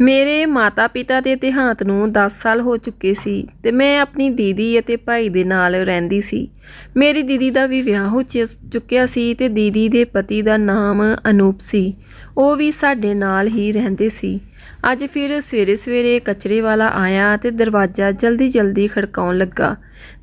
ਮੇਰੇ ਮਾਤਾ-ਪਿਤਾ ਦੇ ਦੇਹਾਂਤ ਨੂੰ 10 ਸਾਲ ਹੋ ਚੁੱਕੇ ਸੀ ਤੇ ਮੈਂ ਆਪਣੀ ਦੀਦੀ ਅਤੇ ਭਾਈ ਦੇ ਨਾਲ ਰਹਿੰਦੀ ਸੀ। ਮੇਰੀ ਦੀਦੀ ਦਾ ਵੀ ਵਿਆਹ ਹੋ ਚੁੱਕਿਆ ਸੀ ਤੇ ਦੀਦੀ ਦੇ ਪਤੀ ਦਾ ਨਾਮ ਅਨੂਪ ਸੀ। ਉਹ ਵੀ ਸਾਡੇ ਨਾਲ ਹੀ ਰਹਿੰਦੇ ਸੀ। ਅੱਜ ਫਿਰ ਸਵੇਰੇ-ਸਵੇਰੇ ਕਚਰੇ ਵਾਲਾ ਆਇਆ ਤੇ ਦਰਵਾਜ਼ਾ ਜਲਦੀ-ਜਲਦੀ ਖੜਕਾਉਣ ਲੱਗਾ।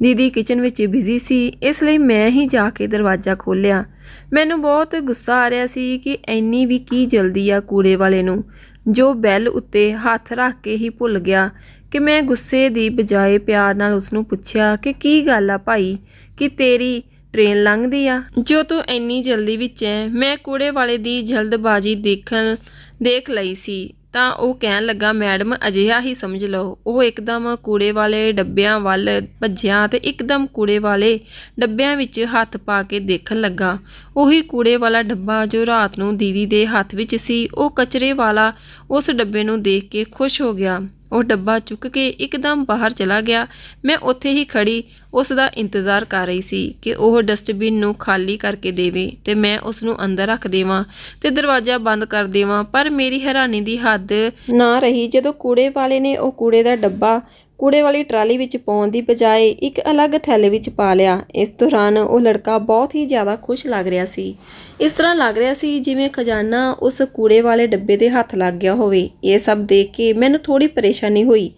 ਦੀਦੀ ਕਿਚਨ ਵਿੱਚ ਬਿਜ਼ੀ ਸੀ, ਇਸ ਲਈ ਮੈਂ ਹੀ ਜਾ ਕੇ ਦਰਵਾਜ਼ਾ ਖੋਲ੍ਹਿਆ। ਮੈਨੂੰ ਬਹੁਤ ਗੁੱਸਾ ਆ ਰਿਹਾ ਸੀ ਕਿ ਇੰਨੀ ਵੀ ਕੀ ਜਲਦੀ ਆ ਕੂੜੇ ਵਾਲੇ ਨੂੰ, ਜੋ ਬੈਲ ਉੱਤੇ ਹੱਥ ਰੱਖ ਕੇ ਹੀ ਭੁੱਲ ਗਿਆ। ਕਿ ਮੈਂ ਗੁੱਸੇ ਦੀ ਬਜਾਏ ਪਿਆਰ ਨਾਲ ਉਸਨੂੰ ਪੁੱਛਿਆ ਕਿ ਕੀ ਗੱਲ ਆ ਭਾਈ, ਕਿ ਤੇਰੀ ਟ੍ਰੇਨ ਲੰਘਦੀ ਆ ਜੋ ਤੂੰ ਇੰਨੀ ਜਲਦੀ ਵਿੱਚ ਐ। ਮੈਂ ਕੂੜੇ ਵਾਲੇ ਦੀ ਜਲਦਬਾਜ਼ੀ ਦੇਖ ਲਈ ਸੀ ਤਾਂ ਉਹ ਕਹਿਣ ਲੱਗਾ, ਮੈਡਮ ਅਜਿਹਾ ਹੀ ਸਮਝ ਲਓ। ਉਹ ਇੱਕਦਮ ਕੂੜੇ ਵਾਲੇ ਡੱਬਿਆਂ ਵੱਲ ਭੱਜਿਆ ਤੇ ਇੱਕਦਮ ਕੂੜੇ ਵਾਲੇ ਡੱਬਿਆਂ ਵਿੱਚ ਹੱਥ ਪਾ ਕੇ ਦੇਖਣ ਲੱਗਾ। ਉਹੀ ਕੂੜੇ ਵਾਲਾ ਡੱਬਾ ਜੋ ਰਾਤ ਨੂੰ ਦੀਦੀ ਦੇ ਹੱਥ ਵਿੱਚ ਸੀ। ਉਹ ਕਚਰੇ ਵਾਲਾ ਉਸ ਡੱਬੇ ਨੂੰ ਦੇਖ ਕੇ ਖੁਸ਼ ਹੋ ਗਿਆ। ਉਹ ਡੱਬਾ ਚੁੱਕ ਕੇ ਇੱਕਦਮ ਬਾਹਰ ਚਲਾ ਗਿਆ। ਮੈਂ ਉੱਥੇ ਹੀ ਖੜੀ ਉਸ ਦਾ ਇੰਤਜ਼ਾਰ ਕਰ ਰਹੀ ਸੀ ਕਿ ਉਹ ਡਸਟਬਿਨ ਨੂੰ ਖਾਲੀ ਕਰਕੇ ਦੇਵੇ ਤੇ ਮੈਂ ਉਸ ਨੂੰ ਅੰਦਰ ਰੱਖ ਦੇਵਾਂ ਤੇ ਦਰਵਾਜ਼ਾ ਬੰਦ ਕਰ ਦੇਵਾਂ। ਪਰ ਮੇਰੀ ਹੈਰਾਨੀ ਦੀ ਹੱਦ ਨਾ ਰਹੀ ਜਦੋਂ ਕੂੜੇ ਵਾਲੇ ਨੇ ਉਹ ਕੂੜੇ ਦਾ ਡੱਬਾ ਕੂੜੇ ਵਾਲੀ ਟਰਾਲੀ ਵਿੱਚ ਪਾਉਣ ਦੀ ਬਜਾਏ ਇੱਕ ਅਲੱਗ ਥੈਲੇ ਵਿੱਚ ਪਾ ਲਿਆ। ਇਸ ਦੌਰਾਨ ਉਹ ਲੜਕਾ ਬਹੁਤ ਹੀ ਜ਼ਿਆਦਾ ਖੁਸ਼ ਲੱਗ ਰਿਹਾ ਸੀ। ਇਸ ਤਰ੍ਹਾਂ ਲੱਗ ਰਿਹਾ ਸੀ ਜਿਵੇਂ ਖਜ਼ਾਨਾ ਉਸ ਕੂੜੇ ਵਾਲੇ ਡੱਬੇ ਦੇ ਹੱਥ ਲੱਗ ਗਿਆ ਹੋਵੇ। ਇਹ ਸਭ ਦੇਖ ਕੇ ਮੈਨੂੰ ਥੋੜੀ ਪਰੇਸ਼ਾਨੀ ਹੋਈ।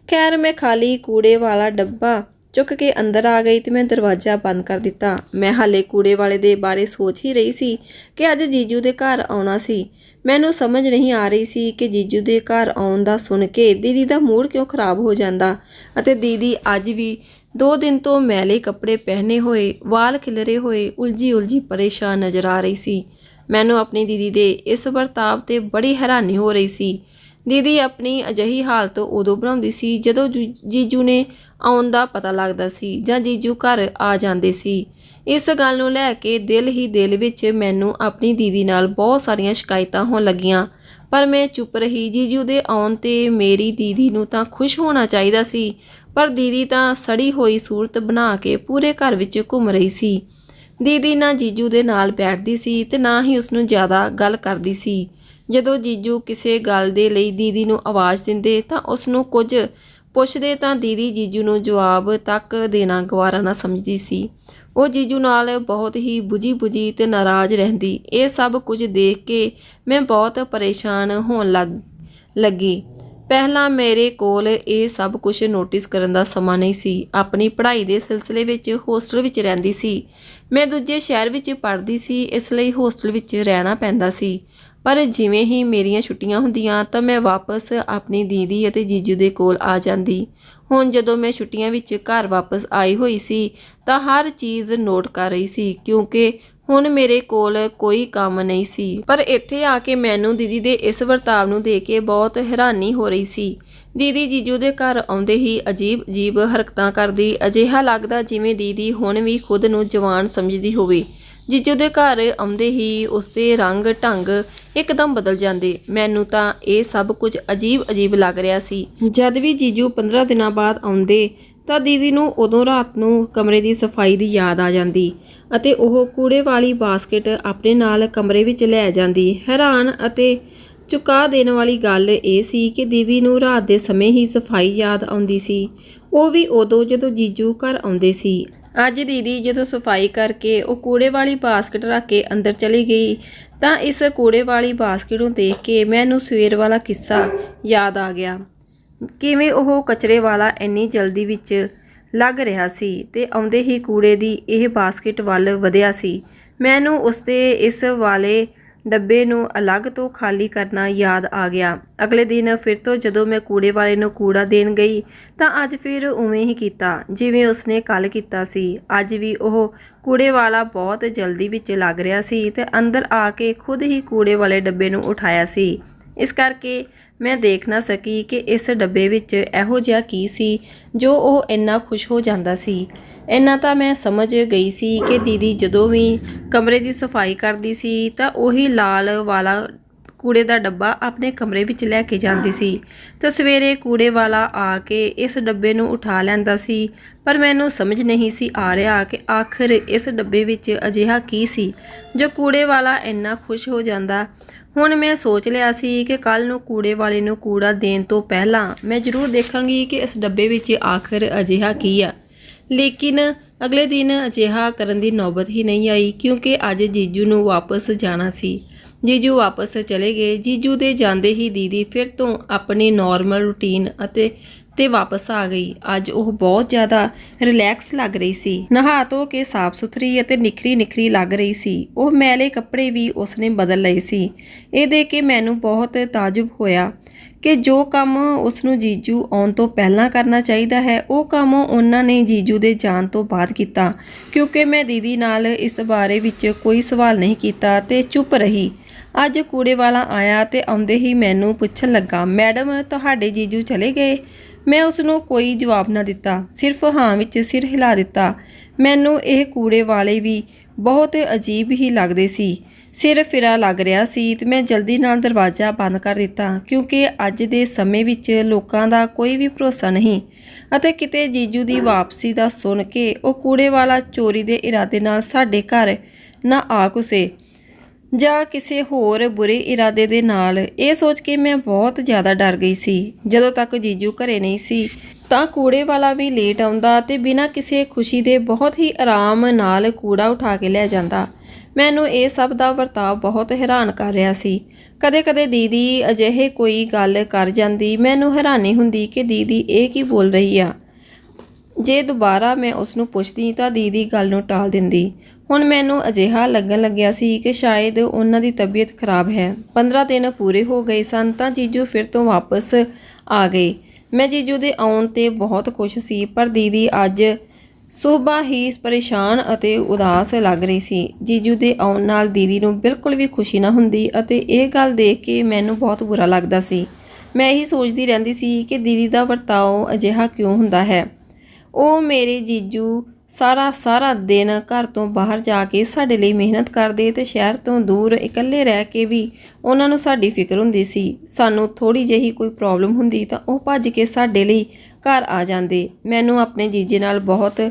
ਖੈਰ ਮੈਂ ਖਾਲੀ ਕੂੜੇ ਵਾਲਾ ਡੱਬਾ ਚੁੱਕ ਕੇ ਅੰਦਰ ਆ ਗਈ ਤੇ ਮੈਂ ਦਰਵਾਜ਼ਾ ਬੰਦ ਕਰ ਦਿੱਤਾ। ਮੈਂ ਹਾਲੇ ਕੂੜੇ ਵਾਲੇ ਦੇ ਬਾਰੇ ਸੋਚ ਹੀ ਰਹੀ ਸੀ ਕਿ ਅੱਜ ਜੀਜੂ ਦੇ ਘਰ ਆਉਣਾ ਸੀ। ਮੈਨੂੰ ਸਮਝ ਨਹੀਂ ਆ ਰਹੀ ਸੀ ਕਿ ਜੀਜੂ ਦੇ ਘਰ ਆਉਣ ਦਾ ਸੁਣ ਕੇ ਦੀਦੀ ਦਾ ਮੂਡ ਕਿਉਂ ਖਰਾਬ ਹੋ ਜਾਂਦਾ ਅਤੇ ਦੀਦੀ ਅੱਜ ਵੀ 2 ਦਿਨ ਤੋਂ ਮੈਲੇ ਕੱਪੜੇ ਪਹਿਨੇ ਹੋਏ, ਵਾਲ ਖਿਲਰੇ ਹੋਏ, ਉਲਝੀ ਪਰੇਸ਼ਾਨ ਨਜ਼ਰ ਆ ਰਹੀ ਸੀ। ਮੈਨੂੰ ਆਪਣੀ ਦੀਦੀ ਦੇ ਇਸ ਵਰਤਾਵ ਤੇ ਬੜੀ ਹੈਰਾਨੀ ਹੋ ਰਹੀ ਸੀ। ਦੀਦੀ ਆਪਣੀ ਅਜਿਹੀ ਹਾਲਤ ਉਦੋਂ ਬਣਾਉਂਦੀ ਸੀ ਜਦੋਂ ਜੀਜੂ ਨੇ ਆਉਣ ਦਾ ਪਤਾ ਲੱਗਦਾ ਸੀ ਜਾਂ ਜੀਜੂ ਘਰ ਆ ਜਾਂਦੇ ਸੀ। ਇਸ ਗੱਲ ਨੂੰ ਲੈ ਕੇ ਦਿਲ ਵਿੱਚ ਮੈਨੂੰ ਆਪਣੀ ਦੀਦੀ ਨਾਲ ਬਹੁਤ ਸਾਰੀਆਂ ਸ਼ਿਕਾਇਤਾਂ ਹੋਣ ਲੱਗੀਆਂ, ਪਰ ਮੈਂ ਚੁੱਪ ਰਹੀ। ਜੀਜੂ ਦੇ ਆਉਣ ਤੇ ਮੇਰੀ ਦੀਦੀ ਨੂੰ ਤਾਂ ਖੁਸ਼ ਹੋਣਾ ਚਾਹੀਦਾ ਸੀ, ਪਰ ਦੀਦੀ ਤਾਂ ਸੜੀ ਹੋਈ ਸੂਰਤ ਬਣਾ ਕੇ ਪੂਰੇ ਘਰ ਵਿੱਚ ਘੁੰਮ ਰਹੀ ਸੀ। ਦੀਦੀ ਨਾ ਜੀਜੂ ਦੇ ਨਾਲ ਬੈਠਦੀ ਸੀ ਤੇ ਨਾ ਹੀ ਉਸਨੂੰ ਜ਼ਿਆਦਾ ਗੱਲ ਕਰਦੀ ਸੀ। ਜਦੋਂ ਜੀਜੂ ਕਿਸੇ ਗੱਲ ਦੇ ਲਈ ਦੀਦੀ ਨੂੰ ਆਵਾਜ਼ ਦਿੰਦੇ ਤਾਂ ਉਸ ਨੂੰ ਕੁਝ ਪੁੱਛਦੇ ਤਾਂ ਦੀਦੀ ਜੀਜੂ ਨੂੰ ਜਵਾਬ ਤੱਕ ਦੇਣਾ ਗਵਾਰਾ ਨਾ ਸਮਝਦੀ ਸੀ। ਉਹ ਜੀਜੂ ਨਾਲ ਬਹੁਤ ਹੀ ਬੁਝੀ ਤੇ ਨਾਰਾਜ਼ ਰਹਿੰਦੀ। ਇਹ ਸਭ ਕੁਝ ਦੇਖ ਕੇ ਮੈਂ ਬਹੁਤ ਪਰੇਸ਼ਾਨ ਹੋਣ ਲੱਗੀ। ਪਹਿਲਾਂ ਮੇਰੇ ਕੋਲ ਇਹ ਸਭ ਕੁਝ ਨੋਟਿਸ ਕਰਨ ਦਾ ਸਮਾਂ ਨਹੀਂ ਸੀ। ਆਪਣੀ ਪੜ੍ਹਾਈ ਦੇ ਸਿਲਸਿਲੇ ਵਿੱਚ ਹੋਸਟਲ ਵਿੱਚ ਰਹਿੰਦੀ ਸੀ। ਮੈਂ ਦੂਜੇ ਸ਼ਹਿਰ ਵਿੱਚ ਪੜ੍ਹਦੀ ਸੀ, ਇਸ ਲਈ ਹੋਸਟਲ ਵਿੱਚ ਰਹਿਣਾ ਪੈਂਦਾ ਸੀ। ਪਰ ਜਿਵੇਂ ਹੀ ਮੇਰੀਆਂ ਛੁੱਟੀਆਂ ਹੁੰਦੀਆਂ ਤਾਂ ਮੈਂ ਵਾਪਸ ਆਪਣੀ ਦੀਦੀ ਅਤੇ ਜੀਜੂ ਦੇ ਕੋਲ ਆ ਜਾਂਦੀ। ਹੁਣ ਜਦੋਂ ਮੈਂ ਛੁੱਟੀਆਂ ਵਿੱਚ ਘਰ ਵਾਪਸ ਆਈ ਹੋਈ ਸੀ ਤਾਂ ਹਰ ਚੀਜ਼ ਨੋਟ ਕਰ ਰਹੀ ਸੀ, ਕਿਉਂਕਿ ਹੁਣ ਮੇਰੇ ਕੋਲ ਕੋਈ ਕੰਮ ਨਹੀਂ ਸੀ। ਪਰ ਇੱਥੇ ਆ ਕੇ ਮੈਨੂੰ ਦੀਦੀ ਦੇ ਇਸ ਵਰਤਾਵ ਨੂੰ ਦੇਖ ਕੇ ਬਹੁਤ ਹੈਰਾਨੀ ਹੋ ਰਹੀ ਸੀ। ਦੀਦੀ ਜੀਜੂ ਦੇ ਘਰ ਆਉਂਦੇ ਹੀ ਅਜੀਬ ਹਰਕਤਾਂ ਕਰਦੀ। ਅਜਿਹਾ ਲੱਗਦਾ ਜਿਵੇਂ ਦੀਦੀ ਹੁਣ ਵੀ ਖੁਦ ਨੂੰ ਜਵਾਨ ਸਮਝਦੀ ਹੋਵੇ। ਜੀਜੂ ਦੇ ਘਰ ਆਉਂਦੇ ਹੀ ਉਸਦੇ ਰੰਗ ਢੰਗ ਇੱਕਦਮ ਬਦਲ ਜਾਂਦੇ। ਮੈਨੂੰ ਤਾਂ ਇਹ ਸਭ ਕੁਝ ਅਜੀਬ ਲੱਗ ਰਿਹਾ ਸੀ। ਜਦ ਵੀ ਜੀਜੂ 15 ਦਿਨਾਂ ਬਾਅਦ ਆਉਂਦੇ ਤਾਂ ਦੀਦੀ ਨੂੰ ਉਦੋਂ ਰਾਤ ਨੂੰ ਕਮਰੇ ਦੀ ਸਫਾਈ ਦੀ ਯਾਦ ਆ ਜਾਂਦੀ ਅਤੇ ਉਹ ਕੂੜੇ ਵਾਲੀ ਬਾਸਕਟ ਆਪਣੇ ਨਾਲ ਕਮਰੇ ਵਿੱਚ ਲੈ ਜਾਂਦੀ। ਹੈਰਾਨ ਅਤੇ ਚੁਕਾ ਦੇਣ ਵਾਲੀ ਗੱਲ ਇਹ ਸੀ ਕਿ ਦੀਦੀ ਨੂੰ ਰਾਤ ਦੇ ਸਮੇਂ ਹੀ ਸਫਾਈ ਯਾਦ ਆਉਂਦੀ ਸੀ, ਉਹ ਵੀ ਉਦੋਂ ਜਦੋਂ ਜੀਜੂ ਘਰ ਆਉਂਦੇ ਸੀ। ਅੱਜ ਦੀਦੀ ਜਦੋਂ ਸਫਾਈ ਕਰਕੇ ਉਹ ਕੂੜੇ ਵਾਲੀ ਬਾਸਕਟ ਰੱਖ ਕੇ ਅੰਦਰ ਚਲੀ ਗਈ ਤਾਂ ਇਸ ਕੂੜੇ ਵਾਲੀ ਬਾਸਕਟ ਨੂੰ ਦੇਖ ਕੇ ਮੈਨੂੰ ਸਵੇਰ ਵਾਲਾ ਕਿੱਸਾ ਯਾਦ ਆ ਗਿਆ। ਕਿਵੇਂ ਉਹ ਕਚਰੇ ਵਾਲਾ ਇੰਨੀ ਜਲਦੀ ਵਿੱਚ ਲੱਗ ਰਿਹਾ ਸੀ ਤੇ ਆਉਂਦੇ ਹੀ ਕੂੜੇ ਦੀ ਇਹ ਬਾਸਕਟ ਵੱਲ ਵਧਿਆ ਸੀ। ਮੈਨੂੰ ਉਸਦੇ ਇਸ ਵਾਲੇ ਡੱਬੇ ਨੂੰ ਅਲੱਗ ਤੋਂ ਖਾਲੀ ਕਰਨਾ ਯਾਦ ਆ ਗਿਆ। ਅਗਲੇ ਦਿਨ ਫਿਰ ਤੋਂ ਜਦੋਂ ਮੈਂ ਕੂੜੇ ਵਾਲੇ ਨੂੰ ਕੂੜਾ ਦੇਣ ਗਈ ਤਾਂ ਅੱਜ ਫਿਰ ਉਵੇਂ ਹੀ ਕੀਤਾ ਜਿਵੇਂ ਉਸਨੇ ਕੱਲ੍ਹ ਕੀਤਾ ਸੀ। ਅੱਜ ਵੀ ਉਹ ਕੂੜੇ ਵਾਲਾ ਬਹੁਤ ਜਲਦੀ ਵਿੱਚ ਲੱਗ ਰਿਹਾ ਸੀ ਤੇ ਅੰਦਰ ਆ ਕੇ ਖੁਦ ਹੀ ਕੂੜੇ ਵਾਲੇ ਡੱਬੇ ਨੂੰ ਉਠਾਇਆ ਸੀ। ਇਸ ਕਰਕੇ ਮੈਂ ਦੇਖ ਨਾ ਸਕੀ ਕਿ ਇਸ ਡੱਬੇ ਵਿੱਚ ਇਹੋ ਜਿਹਾ ਕੀ ਸੀ ਜੋ ਉਹ ਇੰਨਾ ਖੁਸ਼ ਹੋ ਜਾਂਦਾ ਸੀ। ਇੰਨਾ ਤਾਂ ਮੈਂ ਸਮਝ ਗਈ ਸੀ ਕਿ ਦੀਦੀ ਜਦੋਂ ਵੀ ਕਮਰੇ ਦੀ ਸਫਾਈ ਕਰਦੀ ਸੀ ਤਾਂ ਉਹੀ ਲਾਲ ਵਾਲਾ ਕੂੜੇ ਦਾ ਡੱਬਾ ਆਪਣੇ ਕਮਰੇ ਵਿੱਚ ਲੈ ਕੇ ਜਾਂਦੀ ਸੀ ਤਾਂ ਸਵੇਰੇ ਕੂੜੇ ਵਾਲਾ ਆ ਕੇ ਇਸ ਡੱਬੇ ਨੂੰ ਉਠਾ ਲੈਂਦਾ ਸੀ। ਪਰ ਮੈਨੂੰ ਸਮਝ ਨਹੀਂ ਸੀ ਆ ਰਿਹਾ ਕਿ ਆਖਰ ਇਸ ਡੱਬੇ ਵਿੱਚ ਅਜਿਹਾ ਕੀ ਸੀ ਜੋ ਕੂੜੇ ਵਾਲਾ ਇੰਨਾ ਖੁਸ਼ ਹੋ ਜਾਂਦਾ। ਹੁਣ ਮੈਂ ਸੋਚ ਲਿਆ ਸੀ ਕਿ ਕੱਲ ਨੂੰ ਕੂੜੇ ਵਾਲੇ ਨੂੰ ਕੂੜਾ ਦੇਣ ਤੋਂ ਪਹਿਲਾਂ ਮੈਂ ਜ਼ਰੂਰ ਦੇਖਾਂਗੀ ਕਿ ਇਸ ਡੱਬੇ ਵਿੱਚ ਆਖਰ ਅਜਿਹਾ ਕੀ ਆ। ਲੇਕਿਨ ਅਗਲੇ ਦਿਨ ਅਜਿਹਾ ਕਰਨ ਦੀ ਨੌਬਤ ਹੀ ਨਹੀਂ ਆਈ, ਕਿਉਂਕਿ ਅੱਜ ਜੀਜੂ ਨੂੰ ਵਾਪਸ ਜਾਣਾ ਸੀ। ਜੀਜੂ ਵਾਪਸ ਚਲੇ ਗਏ। ਜੀਜੂ ਦੇ ਜਾਂਦੇ ਹੀ ਦੀਦੀ ਫਿਰ ਤੋਂ ਆਪਣੀ ਨੋਰਮਲ ਰੂਟੀਨ ਤੇ ਵਾਪਸ ਆ ਗਈ। ਅੱਜ ਉਹ ਬਹੁਤ ਜ਼ਿਆਦਾ ਰਿਲੈਕਸ ਲੱਗ ਰਹੀ ਸੀ। ਨਹਾ ਧੋ ਕੇ ਸਾਫ਼ ਸੁਥਰੀ ਅਤੇ ਨਿਖਰੀ ਲੱਗ ਰਹੀ ਸੀ। ਉਹ ਮੈਲੇ ਕੱਪੜੇ ਵੀ ਉਸਨੇ ਬਦਲ ਲਏ ਸੀ। ਇਹ ਦੇਖ ਕੇ ਮੈਨੂੰ ਬਹੁਤ ਤਾਜੁਬ ਹੋਇਆ ਕਿ ਜੋ ਕੰਮ ਉਸਨੂੰ ਜੀਜੂ ਆਉਣ ਤੋਂ ਪਹਿਲਾਂ ਕਰਨਾ ਚਾਹੀਦਾ ਹੈ, ਉਹ ਕੰਮ ਉਹਨਾਂ ਨੇ ਜੀਜੂ ਦੇ ਜਾਣ ਤੋਂ ਬਾਅਦ ਕੀਤਾ। ਕਿਉਂਕਿ ਮੈਂ ਦੀਦੀ ਨਾਲ ਇਸ ਬਾਰੇ ਵਿੱਚ ਕੋਈ ਸਵਾਲ ਨਹੀਂ ਕੀਤਾ ਤੇ ਚੁੱਪ ਰਹੀ। ਅੱਜ ਕੂੜੇ ਵਾਲਾ ਆਇਆ ਤੇ ਆਉਂਦੇ ਹੀ ਮੈਨੂੰ ਪੁੱਛਣ ਲੱਗਾ, ਮੈਡਮ ਤੁਹਾਡੇ ਜੀਜੂ ਚਲੇ ਗਏ? ਮੈਂ ਉਸਨੂੰ ਕੋਈ ਜਵਾਬ ਨਾ ਦਿੱਤਾ, ਸਿਰਫ ਹਾਂ ਵਿੱਚ ਸਿਰ ਹਿਲਾ ਦਿੱਤਾ। ਮੈਨੂੰ ਇਹ ਕੂੜੇ ਵਾਲੇ ਵੀ ਬਹੁਤ ਅਜੀਬ ਹੀ ਲੱਗਦੇ ਸੀ। ਸਿਰ ਫਿਰਾ ਲੱਗ ਰਿਹਾ ਸੀ ਤੇ ਮੈਂ ਜਲਦੀ ਨਾਲ ਦਰਵਾਜ਼ਾ ਬੰਦ ਕਰ ਦਿੱਤਾ, ਕਿਉਂਕਿ ਅੱਜ ਦੇ ਸਮੇਂ ਵਿੱਚ ਲੋਕਾਂ ਦਾ ਕੋਈ ਵੀ ਭਰੋਸਾ ਨਹੀਂ ਅਤੇ ਕਿਤੇ ਜੀਜੂ ਦੀ ਵਾਪਸੀ ਦਾ ਸੁਣ ਕੇ ਉਹ ਕੂੜੇ ਵਾਲਾ ਚੋਰੀ ਦੇ ਇਰਾਦੇ ਨਾਲ ਸਾਡੇ ਘਰ ਨਾ ਆ ਘੁਸੇ ਜਾਂ ਕਿਸੇ ਹੋਰ ਬੁਰੇ ਇਰਾਦੇ ਦੇ ਨਾਲ। ਇਹ ਸੋਚ ਕੇ ਮੈਂ ਬਹੁਤ ਜ਼ਿਆਦਾ ਡਰ ਗਈ ਸੀ। ਜਦੋਂ ਤੱਕ ਜੀਜੂ ਘਰੇ ਨਹੀਂ ਸੀ ਤਾਂ ਕੂੜੇ ਵਾਲਾ ਵੀ ਲੇਟ ਆਉਂਦਾ ਤੇ ਬਿਨਾਂ ਕਿਸੇ ਖੁਸ਼ੀ ਦੇ ਬਹੁਤ ਹੀ ਆਰਾਮ ਨਾਲ ਕੂੜਾ ਉਠਾ ਕੇ ਲੈ ਜਾਂਦਾ। ਮੈਨੂੰ ਇਹ ਸਭ ਦਾ ਵਰਤਾਅ ਬਹੁਤ ਹੈਰਾਨ ਕਰ ਰਿਹਾ ਸੀ। ਕਦੇ-ਕਦੇ ਦੀਦੀ ਅਜਿਹੇ ਕੋਈ ਗੱਲ ਕਰ ਜਾਂਦੀ, ਮੈਨੂੰ ਹੈਰਾਨੀ ਹੁੰਦੀ ਕਿ ਦੀਦੀ ਇਹ ਕੀ ਬੋਲ ਰਹੀ ਆ। ਜੇ ਦੁਬਾਰਾ ਮੈਂ ਉਸਨੂੰ ਪੁੱਛਦੀ ਤਾਂ ਦੀਦੀ ਗੱਲ ਨੂੰ ਟਾਲ ਦਿੰਦੀ। ਹੁਣ ਮੈਨੂੰ ਅਜਿਹਾ ਲੱਗਣ ਲੱਗਿਆ ਸੀ ਕਿ ਸ਼ਾਇਦ ਉਹਨਾਂ ਦੀ ਤਬੀਅਤ ਖਰਾਬ ਹੈ। 15 ਦਿਨ ਪੂਰੇ ਹੋ ਗਏ ਸਨ ਤਾਂ ਜੀਜੂ ਫਿਰ ਤੋਂ ਵਾਪਸ ਆ ਗਏ। ਮੈਂ ਜੀਜੂ ਦੇ ਆਉਣ 'ਤੇ ਬਹੁਤ ਖੁਸ਼ ਸੀ, ਪਰ ਦੀਦੀ ਅੱਜ ਸੁਬਾਹ ਹੀ ਪਰੇਸ਼ਾਨ ਅਤੇ ਉਦਾਸ ਲੱਗ ਰਹੀ ਸੀ। ਜੀਜੂ ਦੇ ਆਉਣ ਨਾਲ ਦੀਦੀ ਨੂੰ ਬਿਲਕੁਲ ਵੀ ਖੁਸ਼ੀ ਨਾ ਹੁੰਦੀ ਅਤੇ ਇਹ ਗੱਲ ਦੇਖ ਕੇ ਮੈਨੂੰ ਬਹੁਤ ਬੁਰਾ ਲੱਗਦਾ ਸੀ। ਮੈਂ ਇਹੀ ਸੋਚਦੀ ਰਹਿੰਦੀ ਸੀ ਕਿ ਦੀਦੀ ਦਾ ਵਰਤਾਓ ਅਜਿਹਾ ਕਿਉਂ ਹੁੰਦਾ ਹੈ। ਉਹ ਮੇਰੇ ਜੀਜੂ ਸਾਰਾ ਦਿਨ ਘਰ ਤੋਂ ਬਾਹਰ ਜਾ ਕੇ ਸਾਡੇ ਲਈ ਮਿਹਨਤ ਕਰਦੇ ਤੇ ਸ਼ਹਿਰ ਤੋਂ ਦੂਰ ਇਕੱਲੇ ਰਹਿ ਕੇ ਵੀ ਉਹਨਾਂ ਨੂੰ ਸਾਡੀ ਫਿਕਰ ਹੁੰਦੀ ਸੀ। ਸਾਨੂੰ ਥੋੜੀ ਜਿਹੀ ਕੋਈ ਪ੍ਰੋਬਲਮ ਹੁੰਦੀ ਤਾਂ ਉਹ ਭੱਜ ਕੇ ਸਾਡੇ ਲਈ ਘਰ ਆ ਜਾਂਦੇ। ਮੈਨੂੰ ਆਪਣੇ ਜੀਜੇ ਨਾਲ ਬਹੁਤ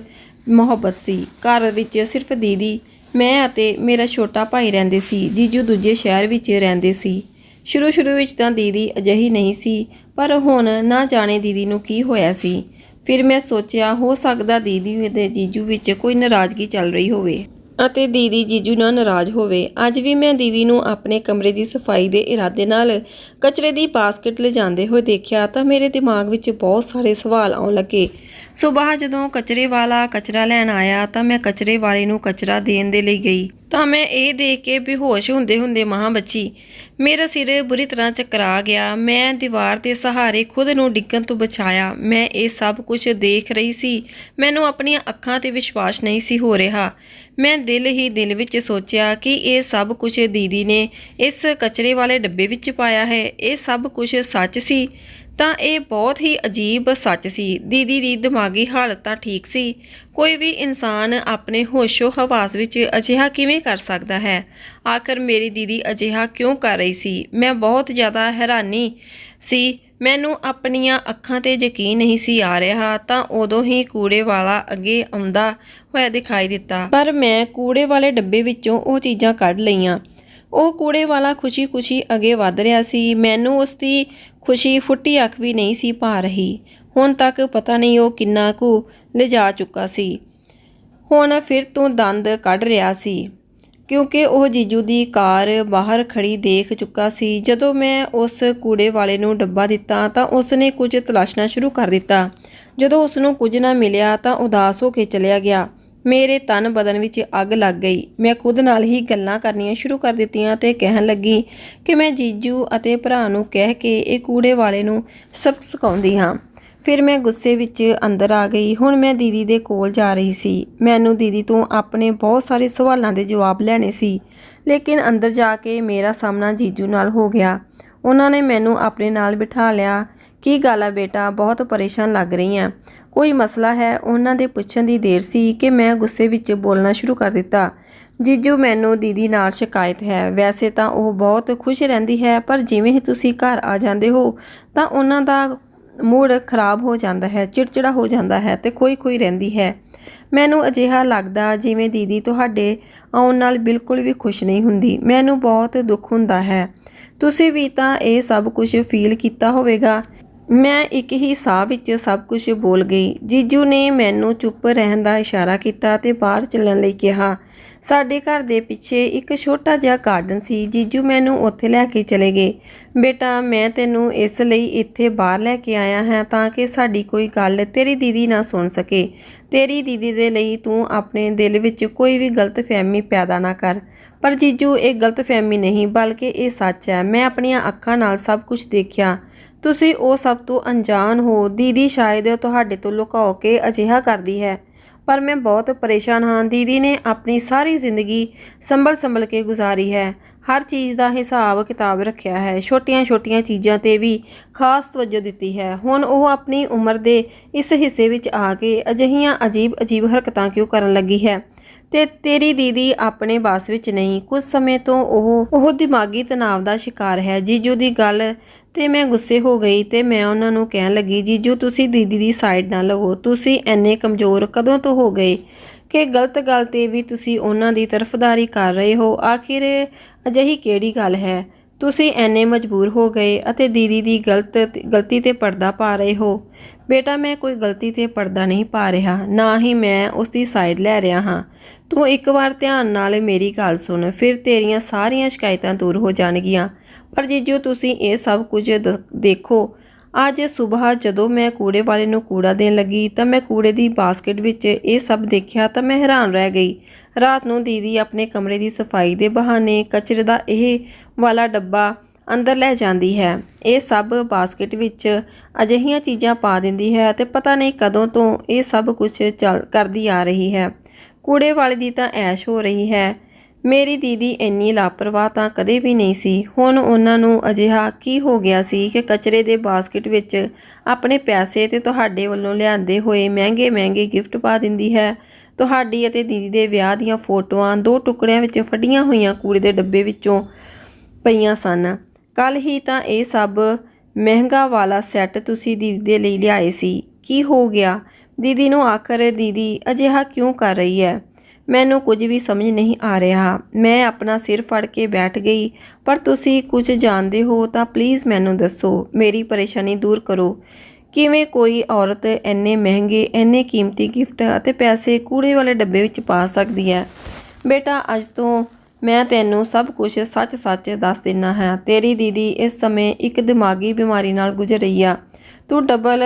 ਮੁਹੱਬਤ ਸੀ। ਘਰ ਵਿੱਚ ਸਿਰਫ ਦੀਦੀ, ਮੈਂ ਅਤੇ ਮੇਰਾ ਛੋਟਾ ਭਾਈ ਰਹਿੰਦੇ ਸੀ। ਜੀਜੂ ਦੂਜੇ ਸ਼ਹਿਰ ਵਿੱਚ ਰਹਿੰਦੇ ਸੀ। ਸ਼ੁਰੂ ਵਿੱਚ ਤਾਂ ਦੀਦੀ ਅਜਿਹੀ ਨਹੀਂ ਸੀ, ਪਰ ਹੁਣ ਨਾ ਜਾਣੇ ਦੀਦੀ ਨੂੰ ਕੀ ਹੋਇਆ ਸੀ। ਫਿਰ ਮੈਂ ਸੋਚਿਆ ਹੋ ਸਕਦਾ ਦੀਦੀ ਅਤੇ ਜੀਜੂ ਵਿੱਚ ਕੋਈ ਨਾਰਾਜ਼ਗੀ ਚੱਲ ਰਹੀ ਹੋਵੇ ਅਤੇ ਦੀਦੀ ਜੀਜੂ ਨਾਲ ਨਾਰਾਜ਼ ਹੋਵੇ। ਅੱਜ ਵੀ ਮੈਂ ਦੀਦੀ ਨੂੰ ਆਪਣੇ ਕਮਰੇ ਦੀ ਸਫਾਈ ਦੇ ਇਰਾਦੇ ਨਾਲ ਕਚਰੇ ਦੀ ਬਾਸਕਟ ਲਿਜਾਂਦੇ ਹੋਏ ਦੇਖਿਆ ਤਾਂ ਮੇਰੇ ਦਿਮਾਗ ਵਿੱਚ ਬਹੁਤ ਸਾਰੇ ਸਵਾਲ ਆਉਣ ਲੱਗੇ। ਸੁਬਾਹ ਜਦੋਂ ਕਚਰੇ ਵਾਲਾ ਕਚਰਾ ਲੈਣ ਆਇਆ ਤਾਂ ਮੈਂ ਕਚਰੇ ਵਾਲੇ ਨੂੰ ਕਚਰਾ ਦੇਣ ਦੇ ਲਈ ਗਈ ਤਾਂ ਮੈਂ ਇਹ ਦੇਖ ਕੇ ਬੇਹੋਸ਼ ਹੁੰਦੇ ਮਹਾਂ ਬੱਚੀ। ਮੇਰਾ ਸਿਰ ਬੁਰੀ ਤਰ੍ਹਾਂ ਚੱਕਰਾ ਗਿਆ। ਮੈਂ ਦੀਵਾਰ ਦੇ ਸਹਾਰੇ ਖੁਦ ਨੂੰ ਡਿੱਗਣ ਤੋਂ ਬਚਾਇਆ। ਮੈਂ ਇਹ ਸਭ ਕੁਝ ਦੇਖ ਰਹੀ ਸੀ। ਮੈਨੂੰ ਆਪਣੀਆਂ ਅੱਖਾਂ 'ਤੇ ਵਿਸ਼ਵਾਸ ਨਹੀਂ ਸੀ ਹੋ ਰਿਹਾ। ਮੈਂ ਦਿਲ ਵਿੱਚ ਸੋਚਿਆ ਕਿ ਇਹ ਸਭ ਕੁਝ ਦੀਦੀ ਨੇ ਇਸ ਕਚਰੇ ਵਾਲੇ ਡੱਬੇ ਵਿੱਚ ਪਾਇਆ ਹੈ। ਇਹ ਸਭ ਕੁਝ ਸੱਚ ਸੀ ਤਾਂ ਇਹ ਬਹੁਤ ਹੀ ਅਜੀਬ ਸੱਚ ਸੀ। ਦੀਦੀ ਦੀ ਦਿਮਾਗੀ ਹਾਲਤ ਤਾਂ ਠੀਕ ਸੀ। ਕੋਈ ਵੀ ਇਨਸਾਨ ਆਪਣੇ ਹੋਸ਼ੋ ਹਵਾਸ ਵਿੱਚ ਅਜਿਹਾ ਕਿਵੇਂ ਕਰ ਸਕਦਾ ਹੈ? ਆਖਰ ਮੇਰੀ ਦੀਦੀ ਅਜਿਹਾ ਕਿਉਂ ਕਰ ਰਹੀ ਸੀ? ਮੈਂ ਬਹੁਤ ਜ਼ਿਆਦਾ ਹੈਰਾਨੀ ਸੀ। ਮੈਨੂੰ ਆਪਣੀਆਂ ਅੱਖਾਂ 'ਤੇ ਯਕੀਨ ਨਹੀਂ ਸੀ ਆ ਰਿਹਾ। ਤਾਂ ਉਦੋਂ ਹੀ ਕੂੜੇ ਵਾਲਾ ਅੱਗੇ ਆਉਂਦਾ ਹੋਇਆ ਦਿਖਾਈ ਦਿੱਤਾ, ਪਰ ਮੈਂ ਕੂੜੇ ਵਾਲੇ ਡੱਬੇ ਵਿੱਚੋਂ ਉਹ ਚੀਜ਼ਾਂ ਕੱਢ ਲਈਆਂ। ਉਹ ਕੂੜੇ ਵਾਲਾ ਖੁਸ਼ੀ ਅੱਗੇ ਵਧ ਰਿਹਾ ਸੀ। ਮੈਨੂੰ ਉਸ ਦੀ ਖੁਸ਼ੀ ਫੁੱਟੀ ਅੱਖ ਵੀ ਨਹੀਂ ਸੀ ਪਾ ਰਹੀ। ਹੁਣ ਤੱਕ ਪਤਾ ਨਹੀਂ ਉਹ ਕਿੰਨਾ ਕੁ ਲਿਜਾ ਚੁੱਕਾ ਸੀ। ਹੁਣ ਫਿਰ ਤੋਂ ਦੰਦ ਕੱਢ ਰਿਹਾ ਸੀ, ਕਿਉਂਕਿ ਉਹ ਜੀਜੂ ਦੀ ਕਾਰ ਬਾਹਰ ਖੜੀ ਦੇਖ ਚੁੱਕਾ ਸੀ। ਜਦੋਂ ਮੈਂ ਉਸ ਕੂੜੇ ਵਾਲੇ ਨੂੰ ਡੱਬਾ ਦਿੱਤਾ ਤਾਂ ਉਸਨੇ ਕੁਝ ਤਲਾਸ਼ਣਾ ਸ਼ੁਰੂ ਕਰ ਦਿੱਤਾ। ਜਦੋਂ ਉਸਨੂੰ ਕੁਝ ਨਾ ਮਿਲਿਆ ਤਾਂ ਉਦਾਸ ਹੋ ਕੇ ਚਲਿਆ ਗਿਆ। ਮੇਰੇ ਤਨ ਬਦਨ ਵਿੱਚ ਅੱਗ ਲੱਗ ਗਈ। ਮੈਂ ਖੁਦ ਨਾਲ ਹੀ ਗੱਲਾਂ ਕਰਨੀਆਂ ਸ਼ੁਰੂ ਕਰ ਦਿੱਤੀਆਂ ਤੇ ਕਹਿਣ ਲੱਗੀ ਕਿ ਮੈਂ ਜੀਜੂ ਅਤੇ ਭਰਾ ਨੂੰ ਕਹਿ ਕੇ ਇਹ ਕੂੜੇ ਵਾਲੇ ਨੂੰ ਸਬਕ ਸਿਖਾਉਂਦੀ ਹਾਂ। ਫਿਰ ਮੈਂ ਗੁੱਸੇ ਵਿੱਚ ਅੰਦਰ ਆ ਗਈ। ਹੁਣ ਮੈਂ ਦੀਦੀ ਦੇ ਕੋਲ ਜਾ ਰਹੀ ਸੀ। ਮੈਨੂੰ ਦੀਦੀ ਤੋਂ ਆਪਣੇ ਬਹੁਤ ਸਾਰੇ ਸਵਾਲਾਂ ਦੇ ਜਵਾਬ ਲੈਣੇ ਸੀ, ਲੇਕਿਨ ਅੰਦਰ ਜਾ ਕੇ ਮੇਰਾ ਸਾਹਮਣਾ ਜੀਜੂ ਨਾਲ ਹੋ ਗਿਆ। ਉਹਨਾਂ ਨੇ ਮੈਨੂੰ ਆਪਣੇ ਨਾਲ ਬਿਠਾ ਲਿਆ। ਕੀ ਗੱਲ ਆ ਬੇਟਾ, ਬਹੁਤ ਪਰੇਸ਼ਾਨ ਲੱਗ ਰਹੀ ਆ, ਕੋਈ ਮਸਲਾ ਹੈ? ਉਹਨਾਂ ਦੇ ਪੁੱਛਣ ਦੀ ਦੇਰ ਸੀ ਕਿ ਮੈਂ ਗੁੱਸੇ ਵਿੱਚ ਬੋਲਣਾ ਸ਼ੁਰੂ ਕਰ ਦਿੱਤਾ। ਜੀਜੂ ਮੈਨੂੰ ਦੀਦੀ ਨਾਲ ਸ਼ਿਕਾਇਤ ਹੈ। ਵੈਸੇ ਤਾਂ ਉਹ ਬਹੁਤ ਖੁਸ਼ ਰਹਿੰਦੀ ਹੈ, ਪਰ ਜਿਵੇਂ ਹੀ ਤੁਸੀਂ ਘਰ ਆ ਜਾਂਦੇ ਹੋ ਤਾਂ ਉਹਨਾਂ ਦਾ ਮੂਡ ਖਰਾਬ ਹੋ ਜਾਂਦਾ ਹੈ, ਚਿੜਚਿੜਾ ਹੋ ਜਾਂਦਾ ਹੈ ਤੇ ਖੋਈ ਰਹਿੰਦੀ ਹੈ। ਮੈਨੂੰ ਅਜਿਹਾ ਲੱਗਦਾ ਜਿਵੇਂ ਦੀਦੀ ਤੁਹਾਡੇ ਆਉਣ ਨਾਲ ਬਿਲਕੁਲ ਵੀ ਖੁਸ਼ ਨਹੀਂ ਹੁੰਦੀ। ਮੈਨੂੰ ਬਹੁਤ ਦੁੱਖ ਹੁੰਦਾ ਹੈ। ਤੁਸੀਂ ਵੀ ਤਾਂ ਇਹ ਸਭ ਕੁਝ ਫੀਲ ਕੀਤਾ ਹੋਵੇਗਾ। ਮੈਂ ਇੱਕ ਹੀ ਸਾਹ ਵਿੱਚ ਸਭ ਕੁਝ ਬੋਲ ਗਈ। ਜੀਜੂ ਨੇ ਮੈਨੂੰ ਚੁੱਪ ਰਹਿਣ ਦਾ ਇਸ਼ਾਰਾ ਕੀਤਾ ਤੇ ਬਾਹਰ ਚੱਲਣ ਲਈ ਕਿਹਾ। ਸਾਡੇ ਘਰ ਦੇ ਪਿੱਛੇ ਇੱਕ ਛੋਟਾ ਜਿਹਾ ਗਾਰਡਨ ਸੀ। ਜੀਜੂ ਮੈਨੂੰ ਉੱਥੇ ਲੈ ਕੇ ਚਲੇ ਗਏ। ਬੇਟਾ, ਮੈਂ ਤੈਨੂੰ ਇਸ ਲਈ ਇੱਥੇ ਬਾਹਰ ਲੈ ਕੇ ਆਇਆ ਹਾਂ ਤਾਂ ਕਿ ਸਾਡੀ ਕੋਈ ਗੱਲ ਤੇਰੀ ਦੀਦੀ ਨਾ ਸੁਣ ਸਕੇ। ਤੇਰੀ ਦੀਦੀ ਦੇ ਲਈ ਤੂੰ ਆਪਣੇ ਦਿਲ ਵਿੱਚ ਕੋਈ ਵੀ ਗਲਤਫਹਿਮੀ ਪੈਦਾ ਨਾ ਕਰ। ਪਰ ਜੀਜੂ, ਇਹ ਗਲਤਫਹਿਮੀ ਨਹੀਂ ਬਲਕਿ ਇਹ ਸੱਚ ਹੈ। ਮੈਂ ਆਪਣੀਆਂ ਅੱਖਾਂ ਨਾਲ ਸਭ ਕੁਝ ਦੇਖਿਆ। ਤੁਸੀਂ ਉਹ ਸਭ ਤੋਂ ਅਣਜਾਣ ਹੋ। ਦੀਦੀ ਸ਼ਾਇਦ ਤੁਹਾਡੇ ਤੋਂ ਲੁਕਾਓ ਕੇ ਅਜਿਹਾ ਕਰਦੀ ਹੈ, ਪਰ ਮੈਂ ਬਹੁਤ ਪਰੇਸ਼ਾਨ ਹਾਂ। ਦੀਦੀ ਨੇ ਆਪਣੀ ਸਾਰੀ ਜ਼ਿੰਦਗੀ ਸੰਭਲ ਕੇ ਗੁਜ਼ਾਰੀ ਹੈ। ਹਰ ਚੀਜ਼ ਦਾ ਹਿਸਾਬ ਕਿਤਾਬ ਰੱਖਿਆ ਹੈ। ਛੋਟੀਆਂ ਚੀਜ਼ਾਂ 'ਤੇ ਵੀ ਖਾਸ ਤਵੱਜੋ ਦਿੱਤੀ ਹੈ। ਹੁਣ ਉਹ ਆਪਣੀ ਉਮਰ ਦੇ ਇਸ ਹਿੱਸੇ ਵਿੱਚ ਆ ਕੇ ਅਜਿਹੀਆਂ ਅਜੀਬ ਹਰਕਤਾਂ ਕਿਉਂ ਕਰਨ ਲੱਗੀ ਹੈ? ਤੇ ਤੇਰੀ ਦੀਦੀ ਆਪਣੇ ਬੱਸ ਵਿੱਚ ਨਹੀਂ। ਕੁਝ ਸਮੇਂ ਤੋਂ ਉਹ ਦਿਮਾਗੀ ਤਣਾਅ ਦਾ ਸ਼ਿਕਾਰ ਹੈ। ਜੀਜੂ ਦੀ ਗੱਲ ਤੇ ਮੈਂ ਗੁੱਸੇ ਹੋ ਗਈ ਤੇ ਮੈਂ ਉਹਨਾਂ ਨੂੰ ਕਹਿਣ ਲੱਗੀ, ਜੀਜੂ ਤੁਸੀਂ ਦੀਦੀ ਦੀ ਸਾਈਡ ਨਾ ਲਵੋ। ਤੁਸੀਂ ਇੰਨੇ ਕਮਜ਼ੋਰ ਕਦੋਂ ਤੋਂ ਹੋ ਗਏ ਕਿ ਗਲਤ ਗੱਲ 'ਤੇ ਵੀ ਤੁਸੀਂ ਉਹਨਾਂ ਦੀ ਤਰਫਦਾਰੀ ਕਰ ਰਹੇ ਹੋ? ਆਖਿਰ ਅਜਿਹੀ ਕਿਹੜੀ ਗੱਲ ਹੈ? ਤੁਸੀਂ ਇੰਨੇ ਮਜਬੂਰ ਹੋ ਗਏ ਅਤੇ ਦੀਦੀ ਦੀ ਗਲਤੀ 'ਤੇ ਪਰਦਾ ਪਾ ਰਹੇ ਹੋ। ਬੇਟਾ, ਮੈਂ ਕੋਈ ਗਲਤੀ 'ਤੇ ਪਰਦਾ ਨਹੀਂ ਪਾ ਰਿਹਾ, ਨਾ ਹੀ ਮੈਂ ਉਸ ਦੀ ਸਾਈਡ ਲੈ ਰਿਹਾ ਹਾਂ। ਤੂੰ ਇੱਕ ਵਾਰ ਧਿਆਨ ਨਾਲ ਮੇਰੀ ਗੱਲ ਸੁਣ, ਫਿਰ ਤੇਰੀਆਂ ਸਾਰੀਆਂ ਸ਼ਿਕਾਇਤਾਂ ਦੂਰ ਹੋ ਜਾਣਗੀਆਂ। ਪਰ ਜੀਜੂ, ਤੁਸੀਂ ਇਹ ਸਭ ਕੁਝ ਦੇਖੋ। ਅੱਜ ਸਵੇਰ ਜਦੋਂ ਮੈਂ ਕੂੜੇ ਵਾਲੇ ਨੂੰ ਕੂੜਾ ਦੇਣ ਲੱਗੀ ਤਾਂ ਮੈਂ ਕੂੜੇ ਦੀ ਬਾਸਕਟ ਵਿੱਚ ਇਹ ਸਭ ਦੇਖਿਆ ਤਾਂ ਮੈਂ ਹੈਰਾਨ ਰਹਿ ਗਈ। ਰਾਤ ਨੂੰ ਦੀਦੀ ਆਪਣੇ ਕਮਰੇ ਦੀ ਸਫਾਈ ਦੇ ਬਹਾਨੇ ਕਚਰੇ ਦਾ ਇਹ ਵਾਲਾ ਡੱਬਾ ਅੰਦਰ ਲੈ ਜਾਂਦੀ ਹੈ। ਇਹ ਸਭ ਬਾਸਕਟ ਵਿੱਚ ਅਜਿਹੀਆਂ ਚੀਜ਼ਾਂ ਪਾ ਦਿੰਦੀ ਹੈ ਤੇ ਪਤਾ ਨਹੀਂ ਕਦੋਂ ਤੋਂ ਇਹ ਸਭ ਕੁਝ ਕਰਦੀ ਆ ਰਹੀ ਹੈ। ਕੂੜੇ ਵਾਲੇ ਦੀ ਤਾਂ ਐਸ਼ ਹੋ ਰਹੀ ਹੈ। ਮੇਰੀ ਦੀਦੀ ਇੰਨੀ ਲਾਪਰਵਾਹ ਤਾਂ ਕਦੇ ਵੀ ਨਹੀਂ ਸੀ। ਹੁਣ ਉਹਨਾਂ ਨੂੰ ਅਜਿਹਾ ਕੀ ਹੋ ਗਿਆ ਸੀ ਕਿ ਕਚਰੇ ਦੇ ਬਾਸਕਟ ਵਿੱਚ ਆਪਣੇ ਪੈਸੇ ਤੇ ਤੁਹਾਡੇ ਵੱਲੋਂ ਲਿਆਂਦੇ ਹੋਏ ਮਹਿੰਗੇ ਗਿਫਟ ਪਾ ਦਿੰਦੀ ਹੈ। ਤੁਹਾਡੀ ਅਤੇ ਦੀਦੀ ਦੇ ਵਿਆਹ ਦੀਆਂ ਫੋਟੋਆਂ 2 ਟੁਕੜਿਆਂ ਵਿੱਚ ਫਟੀਆਂ ਹੋਈਆਂ ਕੂੜੇ ਦੇ ਡੱਬੇ ਵਿੱਚੋਂ ਪਈਆਂ ਸਨ। ਕੱਲ੍ਹ ਹੀ ਤਾਂ ਇਹ ਸਭ ਮਹਿੰਗਾ ਵਾਲਾ ਸੈੱਟ ਤੁਸੀਂ ਦੀਦੀ ਦੇ ਲਈ ਲਿਆਏ ਸੀ। ਕੀ ਹੋ ਗਿਆ ਦੀਦੀ ਨੂੰ? ਆਖਰ ਦੀਦੀ ਅਜਿਹਾ ਕਿਉਂ ਕਰ ਰਹੀ ਹੈ? ਮੈਨੂੰ ਕੁਝ ਵੀ ਸਮਝ ਨਹੀਂ ਆ ਰਿਹਾ। ਮੈਂ ਆਪਣਾ ਸਿਰ ਫੜ ਕੇ ਬੈਠ ਗਈ। ਪਰ ਤੁਸੀਂ ਕੁਝ ਜਾਣਦੇ ਹੋ ਤਾਂ ਪਲੀਜ਼ ਮੈਨੂੰ ਦੱਸੋ। ਮੇਰੀ ਪਰੇਸ਼ਾਨੀ ਦੂਰ ਕਰੋ। ਕਿਵੇਂ ਕੋਈ ਔਰਤ ਇੰਨੇ ਮਹਿੰਗੇ, ਇੰਨੇ ਕੀਮਤੀ ਗਿਫਟ ਅਤੇ ਪੈਸੇ ਕੂੜੇ ਵਾਲੇ ਡੱਬੇ ਵਿੱਚ ਪਾ ਸਕਦੀ ਹੈ? ਬੇਟਾ, ਅੱਜ ਤੋਂ ਮੈਂ ਤੈਨੂੰ ਸਭ ਕੁਝ ਸੱਚ ਦੱਸ ਦਿੰਦਾ ਹਾਂ। ਤੇਰੀ ਦੀਦੀ ਇਸ ਸਮੇਂ ਇੱਕ ਦਿਮਾਗੀ ਬਿਮਾਰੀ ਨਾਲ ਗੁਜ਼ਰ ਰਹੀ ਆ। ਤੂੰ ਡਬਲ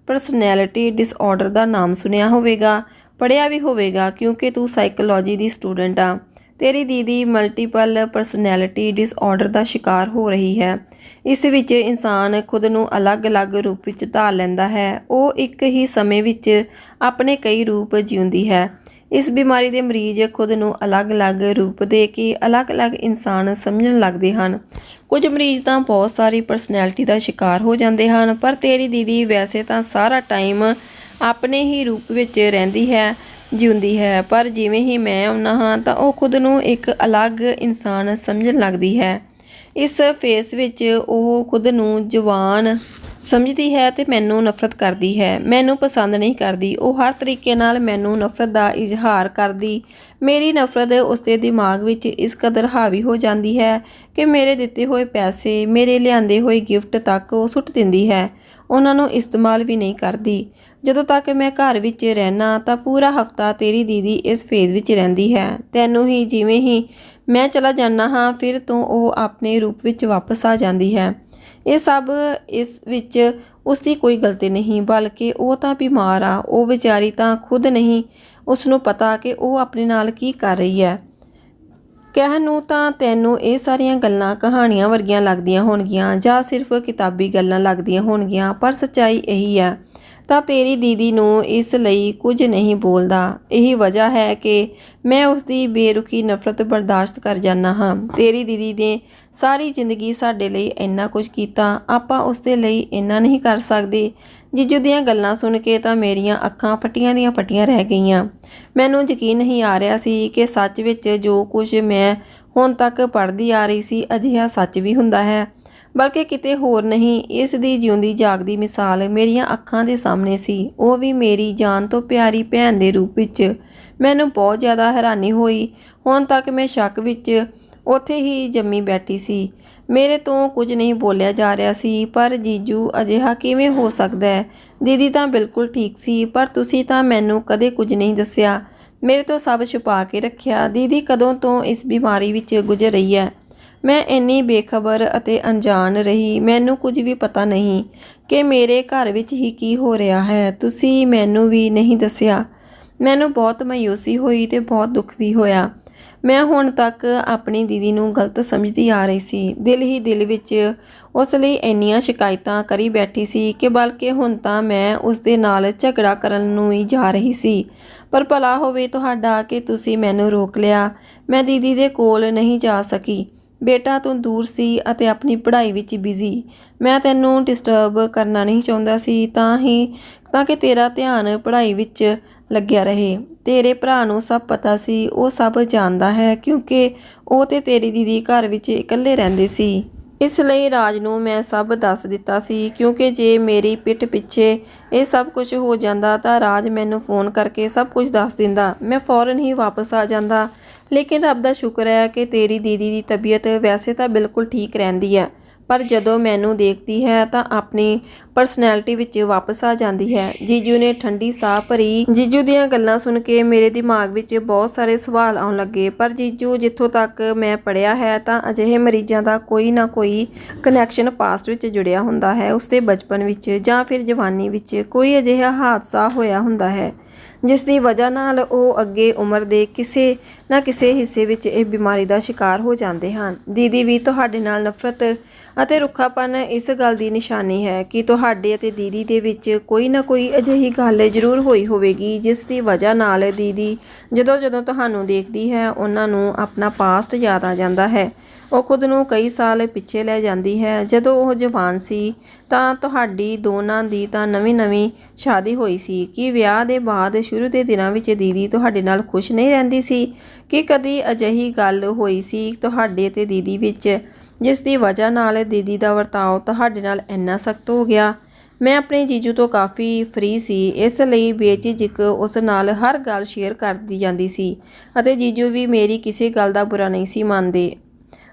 ਪਰਸਨੈਲਿਟੀ ਡਿਸਆਰਡਰ ਦਾ ਨਾਮ ਸੁਣਿਆ ਹੋਵੇਗਾ, ਪੜ੍ਹਿਆ ਵੀ ਹੋਵੇਗਾ ਕਿਉਂਕਿ ਤੂੰ ਸਾਈਕੋਲੋਜੀ ਦੀ ਸਟੂਡੈਂਟ ਆ। ਤੇਰੀ ਦੀਦੀ ਮਲਟੀਪਲ ਪਰਸਨੈਲਿਟੀ ਡਿਸਆਰਡਰ ਦਾ ਸ਼ਿਕਾਰ ਹੋ ਰਹੀ ਹੈ। ਇਸ ਵਿੱਚ ਇਨਸਾਨ ਖੁਦ ਨੂੰ ਅਲੱਗ-ਅਲੱਗ ਰੂਪ ਵਿੱਚ ਢਾਲ ਲੈਂਦਾ ਹੈ। ਉਹ ਇੱਕ ਹੀ ਸਮੇਂ ਵਿੱਚ ਆਪਣੇ ਕਈ ਰੂਪ ਜਿਉਂਦੀ ਹੈ। ਇਸ ਬਿਮਾਰੀ ਦੇ ਮਰੀਜ਼ ਖੁਦ ਨੂੰ ਅਲੱਗ-ਅਲੱਗ ਰੂਪ ਦੇ ਕੇ ਅਲੱਗ-ਅਲੱਗ ਇਨਸਾਨ ਸਮਝਣ ਲੱਗਦੇ ਹਨ। ਕੁਝ ਮਰੀਜ਼ ਤਾਂ ਬਹੁਤ ਸਾਰੀ ਪਰਸਨੈਲਿਟੀ ਦਾ ਸ਼ਿਕਾਰ ਹੋ ਜਾਂਦੇ ਹਨ, ਪਰ ਤੇਰੀ ਦੀਦੀ ਵੈਸੇ ਤਾਂ ਸਾਰਾ ਟਾਈਮ ਆਪਣੇ ਹੀ ਰੂਪ ਵਿੱਚ ਰਹਿੰਦੀ ਹੈ, ਜਿਉਂਦੀ ਹੈ। ਪਰ ਜਿਵੇਂ ਹੀ ਮੈਂ ਆਉਂਦਾ ਹਾਂ ਤਾਂ ਉਹ ਖੁਦ ਨੂੰ ਇੱਕ ਅਲੱਗ ਇਨਸਾਨ ਸਮਝਣ ਲੱਗਦੀ ਹੈ। ਇਸ ਫੇਸ ਵਿੱਚ ਉਹ ਖੁਦ ਨੂੰ ਜਵਾਨ ਸਮਝਦੀ ਹੈ ਤੇ ਮੈਨੂੰ ਨਫ਼ਰਤ ਕਰਦੀ ਹੈ। ਮੈਨੂੰ ਪਸੰਦ ਨਹੀਂ ਕਰਦੀ। ਉਹ ਹਰ ਤਰੀਕੇ ਨਾਲ ਮੈਨੂੰ ਨਫ਼ਰਤ ਦਾ ਇਜ਼ਹਾਰ ਕਰਦੀ। ਮੇਰੀ ਨਫ਼ਰਤ ਉਸਦੇ ਦਿਮਾਗ ਵਿੱਚ ਇਸ ਕਦਰ ਹਾਵੀ ਹੋ ਜਾਂਦੀ ਹੈ ਕਿ ਮੇਰੇ ਦਿੱਤੇ ਹੋਏ ਪੈਸੇ, ਮੇਰੇ ਲਿਆਂਦੇ ਹੋਏ ਗਿਫਟ ਤੱਕ ਉਹ ਸੁੱਟ ਦਿੰਦੀ ਹੈ। ਉਹਨਾਂ ਨੂੰ ਇਸਤੇਮਾਲ ਵੀ ਨਹੀਂ ਕਰਦੀ। ਜਦੋਂ ਤੱਕ ਮੈਂ ਘਰ ਵਿੱਚ ਰਹਿਣਾ ਤਾਂ ਪੂਰਾ ਹਫ਼ਤਾ ਤੇਰੀ ਦੀਦੀ ਇਸ ਫੇਜ਼ ਵਿੱਚ ਰਹਿੰਦੀ ਹੈ। ਤੈਨੂੰ ਹੀ ਜਿਵੇਂ ਹੀ ਮੈਂ ਚਲਾ ਜਾਂਦਾ ਹਾਂ ਫਿਰ ਤੋਂ ਉਹ ਆਪਣੇ ਰੂਪ ਵਿੱਚ ਵਾਪਸ ਆ ਜਾਂਦੀ ਹੈ। ਇਹ ਸਭ ਇਸ ਵਿੱਚ ਉਸਦੀ ਕੋਈ ਗਲਤੀ ਨਹੀਂ, ਬਲਕਿ ਉਹ ਤਾਂ ਬਿਮਾਰ ਆ। ਉਹ ਵਿਚਾਰੀ ਤਾਂ ਖੁਦ ਨਹੀਂ ਉਸਨੂੰ ਪਤਾ ਕਿ ਉਹ ਆਪਣੇ ਨਾਲ ਕੀ ਕਰ ਰਹੀ ਹੈ। ਕਹਿਣ ਨੂੰ ਤਾਂ ਤੈਨੂੰ ਇਹ ਸਾਰੀਆਂ ਗੱਲਾਂ ਕਹਾਣੀਆਂ ਵਰਗੀਆਂ ਲੱਗਦੀਆਂ ਹੋਣਗੀਆਂ ਜਾਂ ਸਿਰਫ ਕਿਤਾਬੀ ਗੱਲਾਂ ਲੱਗਦੀਆਂ ਹੋਣਗੀਆਂ, ਪਰ ਸੱਚਾਈ ਇਹੀ ਹੈ। ਤਾਂ ਤੇਰੀ ਦੀਦੀ ਨੂੰ ਇਸ ਲਈ ਕੁਝ ਨਹੀਂ ਬੋਲਦਾ। ਇਹੀ ਵਜ੍ਹਾ ਹੈ ਕਿ ਮੈਂ ਉਸਦੀ ਬੇਰੁਖੀ ਨਫ਼ਰਤ ਬਰਦਾਸ਼ਤ ਕਰ ਜਾਂਦਾ ਹਾਂ। ਤੇਰੀ ਦੀਦੀ ਨੇ ਸਾਰੀ ਜ਼ਿੰਦਗੀ ਸਾਡੇ ਲਈ ਇੰਨਾ ਕੁਝ ਕੀਤਾ, ਆਪਾਂ ਉਸਦੇ ਲਈ ਇੰਨਾ ਨਹੀਂ ਕਰ ਸਕਦੇ। ਜੀਜੂ ਦੀਆਂ ਗੱਲਾਂ ਸੁਣ ਕੇ ਤਾਂ ਮੇਰੀਆਂ ਅੱਖਾਂ ਫਟੀਆਂ ਦੀਆਂ ਫਟੀਆਂ ਰਹਿ ਗਈਆਂ। ਮੈਨੂੰ ਯਕੀਨ ਨਹੀਂ ਆ ਰਿਹਾ ਸੀ ਕਿ ਸੱਚ ਵਿੱਚ ਜੋ ਕੁਝ ਮੈਂ ਹੁਣ ਤੱਕ ਪੜ੍ਹਦੀ ਆ ਰਹੀ ਸੀ ਅਜਿਹਾ ਸੱਚ ਵੀ ਹੁੰਦਾ ਹੈ। ਬਲਕਿ ਕਿਤੇ ਹੋਰ ਨਹੀਂ, ਇਸ ਦੀ ਜਿਉਂਦੀ ਜਾਗਦੀ ਮਿਸਾਲ ਮੇਰੀਆਂ ਅੱਖਾਂ ਦੇ ਸਾਹਮਣੇ ਸੀ, ਉਹ ਵੀ ਮੇਰੀ ਜਾਨ ਤੋਂ ਪਿਆਰੀ ਭੈਣ ਦੇ ਰੂਪ ਵਿੱਚ। ਮੈਨੂੰ ਬਹੁਤ ਜ਼ਿਆਦਾ ਹੈਰਾਨੀ ਹੋਈ। ਹੁਣ ਤੱਕ ਮੈਂ ਸ਼ੱਕ ਵਿੱਚ ਉੱਥੇ ਹੀ ਜੰਮੀ ਬੈਠੀ ਸੀ। ਮੇਰੇ ਤੋਂ ਕੁਝ ਨਹੀਂ ਬੋਲਿਆ ਜਾ ਰਿਹਾ ਸੀ। ਪਰ ਜੀਜੂ, ਅਜਿਹਾ ਕਿਵੇਂ ਹੋ ਸਕਦਾ ਹੈ? ਦੀਦੀ ਤਾਂ ਬਿਲਕੁਲ ਠੀਕ ਸੀ, ਪਰ ਤੁਸੀਂ ਤਾਂ ਮੈਨੂੰ ਕਦੇ ਕੁਝ ਨਹੀਂ ਦੱਸਿਆ, ਮੇਰੇ ਤੋਂ ਸਭ ਛੁਪਾ ਕੇ ਰੱਖਿਆ। ਦੀਦੀ ਕਦੋਂ ਤੋਂ ਇਸ ਬਿਮਾਰੀ ਵਿੱਚ ਗੁਜ਼ਰ ਰਹੀ ਹੈ? ਮੈਂ ਇੰਨੀ ਬੇਖਬਰ ਅਤੇ ਅਣਜਾਣ ਰਹੀ, ਮੈਨੂੰ ਕੁਝ ਵੀ ਪਤਾ ਨਹੀਂ ਕਿ ਮੇਰੇ ਘਰ ਵਿੱਚ ਹੀ ਕੀ ਹੋ ਰਿਹਾ ਹੈ। ਤੁਸੀਂ ਮੈਨੂੰ ਵੀ ਨਹੀਂ ਦੱਸਿਆ। ਮੈਨੂੰ ਬਹੁਤ ਮਾਯੂਸੀ ਹੋਈ ਤੇ ਬਹੁਤ ਦੁੱਖ ਵੀ ਹੋਇਆ। ਮੈਂ ਹੁਣ ਤੱਕ ਆਪਣੀ ਦੀਦੀ ਨੂੰ ਗਲਤ ਸਮਝਦੀ ਆ ਰਹੀ ਸੀ। ਦਿਲ ਹੀ ਦਿਲ ਵਿੱਚ ਉਸ ਲਈ ਇੰਨੀਆਂ ਸ਼ਿਕਾਇਤਾਂ ਕਰੀ ਬੈਠੀ ਸੀ ਕਿ ਬਲਕਿ ਹੁਣ ਤਾਂ ਮੈਂ ਉਸ ਦੇ ਨਾਲ ਝਗੜਾ ਕਰਨ ਨੂੰ ਹੀ ਜਾ ਰਹੀ ਸੀ। ਪਰ ਭਲਾ ਹੋਵੇ ਤੁਹਾਡਾ ਕਿ ਤੁਸੀਂ ਮੈਨੂੰ ਰੋਕ ਲਿਆ। ਮੈਂ ਦੀਦੀ ਦੇ ਕੋਲ ਨਹੀਂ ਜਾ ਸਕੀ। ਬੇਟਾ, ਤੂੰ ਦੂਰ ਸੀ ਅਤੇ ਆਪਣੀ ਪੜ੍ਹਾਈ ਵਿੱਚ ਬਿਜ਼ੀ। ਮੈਂ ਤੈਨੂੰ ਡਿਸਟਰਬ ਕਰਨਾ ਨਹੀਂ ਚਾਹੁੰਦਾ ਸੀ, ਤਾਂ ਕਿ ਤੇਰਾ ਧਿਆਨ ਪੜ੍ਹਾਈ ਵਿੱਚ ਲੱਗਿਆ ਰਹੇ। ਤੇਰੇ ਭਰਾ ਨੂੰ ਸਭ ਪਤਾ ਸੀ, ਉਹ ਸਭ ਜਾਣਦਾ ਹੈ, ਕਿਉਂਕਿ ਉਹ ਤੇ ਤੇਰੀ ਦੀਦੀ ਘਰ ਵਿੱਚ ਇਕੱਲੇ ਰਹਿੰਦੇ ਸੀ। ਇਸ ਲਈ ਰਾਜ ਨੂੰ ਮੈਂ ਸਭ ਦੱਸ ਦਿੱਤਾ ਸੀ, ਕਿਉਂਕਿ ਜੇ ਮੇਰੀ ਪਿੱਠ ਪਿੱਛੇ ਇਹ ਸਭ ਕੁਝ ਹੋ ਜਾਂਦਾ ਤਾਂ ਰਾਜ ਮੈਨੂੰ ਫ਼ੋਨ ਕਰਕੇ ਸਭ ਕੁਝ ਦੱਸ ਦਿੰਦਾ। ਮੈਂ ਫ਼ੌਰਨ ਹੀ ਵਾਪਸ ਆ ਜਾਂਦਾ। ਲੇਕਿਨ ਰੱਬ ਦਾ ਸ਼ੁਕਰ ਹੈ ਕਿ ਤੇਰੀ ਦੀਦੀ ਦੀ ਤਬੀਅਤ ਵੈਸੇ ਤਾਂ ਬਿਲਕੁਲ ਠੀਕ ਰਹਿੰਦੀ ਹੈ, ਪਰ ਜਦੋਂ ਮੈਨੂੰ ਦੇਖਦੀ ਹੈ ਤਾਂ ਆਪਣੀ ਪਰਸਨੈਲਿਟੀ ਵਿੱਚ ਵਾਪਸ ਆ ਜਾਂਦੀ ਹੈ। ਜੀਜੂ ਨੇ ਠੰਡੀ ਸਾਹ ਭਰੀ। ਜੀਜੂ ਦੀਆਂ ਗੱਲਾਂ ਸੁਣ ਕੇ ਮੇਰੇ ਦਿਮਾਗ ਵਿੱਚ ਬਹੁਤ ਸਾਰੇ ਸਵਾਲ ਆਉਣ ਲੱਗੇ। ਪਰ ਜੀਜੂ, ਜਿੱਥੋਂ ਤੱਕ ਮੈਂ ਪੜ੍ਹਿਆ ਹੈ ਤਾਂ ਅਜਿਹੇ ਮਰੀਜ਼ਾਂ ਦਾ ਕੋਈ ਨਾ ਕੋਈ ਕਨੈਕਸ਼ਨ ਪਾਸਟ ਵਿੱਚ ਜੁੜਿਆ ਹੁੰਦਾ ਹੈ। ਉਸਦੇ ਬਚਪਨ ਵਿੱਚ ਜਾਂ ਫਿਰ ਜਵਾਨੀ ਵਿੱਚ ਕੋਈ ਅਜਿਹਾ ਹਾਦਸਾ ਹੋਇਆ ਹੁੰਦਾ ਹੈ ਜਿਸ ਦੀ ਵਜ੍ਹਾ ਨਾਲ ਉਹ ਅੱਗੇ ਉਮਰ ਦੇ ਕਿਸੇ ਨਾ ਕਿਸੇ ਹਿੱਸੇ ਵਿੱਚ ਇਹ ਬਿਮਾਰੀ ਦਾ ਸ਼ਿਕਾਰ ਹੋ ਜਾਂਦੇ ਹਨ। ਦੀਦੀ ਵੀ ਤੁਹਾਡੇ ਨਾਲ ਨਫ਼ਰਤ ਅਤੇ ਰੁੱਖਾਪਨ ਇਸ ਗੱਲ ਦੀ ਨਿਸ਼ਾਨੀ ਹੈ ਕਿ ਤੁਹਾਡੇ ਅਤੇ ਦੀਦੀ ਦੇ ਵਿੱਚ ਕੋਈ ਨਾ ਕੋਈ ਅਜਿਹੀ ਗੱਲ ਜ਼ਰੂਰ ਹੋਈ ਹੋਵੇਗੀ ਜਿਸ ਦੀ ਵਜ੍ਹਾ ਨਾਲ ਦੀਦੀ ਜਦੋਂ ਤੁਹਾਨੂੰ ਦੇਖਦੀ ਹੈ ਉਹਨਾਂ ਨੂੰ ਆਪਣਾ ਪਾਸਟ ਯਾਦ ਆ ਜਾਂਦਾ ਹੈ। ਉਹ ਖੁਦ ਨੂੰ ਕਈ ਸਾਲ ਪਿੱਛੇ ਲੈ ਜਾਂਦੀ ਹੈ। ਜਦੋਂ ਉਹ ਜਵਾਨ ਸੀ ਤਾਂ ਤੁਹਾਡੀ ਦੋਨਾਂ ਦੀ ਤਾਂ ਨਵੀਂ ਸ਼ਾਦੀ ਹੋਈ ਸੀ। ਕਿ ਵਿਆਹ ਦੇ ਬਾਅਦ ਸ਼ੁਰੂ ਦੇ ਦਿਨਾਂ ਵਿੱਚ ਦੀਦੀ ਤੁਹਾਡੇ ਨਾਲ ਖੁਸ਼ ਨਹੀਂ ਰਹਿੰਦੀ ਸੀ? ਕਿ ਕਦੀ ਅਜਿਹੀ ਗੱਲ ਹੋਈ ਸੀ ਤੁਹਾਡੇ ਤੇ ਦੀਦੀ ਵਿੱਚ ਜਿਸ ਦੀ ਵਜ੍ਹਾ ਨਾਲ ਦੀਦੀ ਦਾ ਵਰਤਾਓ ਤੁਹਾਡੇ ਨਾਲ ਇੰਨਾ ਸਖਤ ਹੋ ਗਿਆ? ਮੈਂ ਆਪਣੇ ਜੀਜੂ ਤੋਂ ਕਾਫੀ ਫਰੀ ਸੀ, ਇਸ ਲਈ ਬੇਝਿਜਕ ਉਸ ਨਾਲ ਹਰ ਗੱਲ ਸ਼ੇਅਰ ਕਰਦੀ ਜਾਂਦੀ ਸੀ ਅਤੇ ਜੀਜੂ ਵੀ ਮੇਰੀ ਕਿਸੇ ਗੱਲ ਦਾ ਬੁਰਾ ਨਹੀਂ ਸੀ ਮੰਨਦੇ।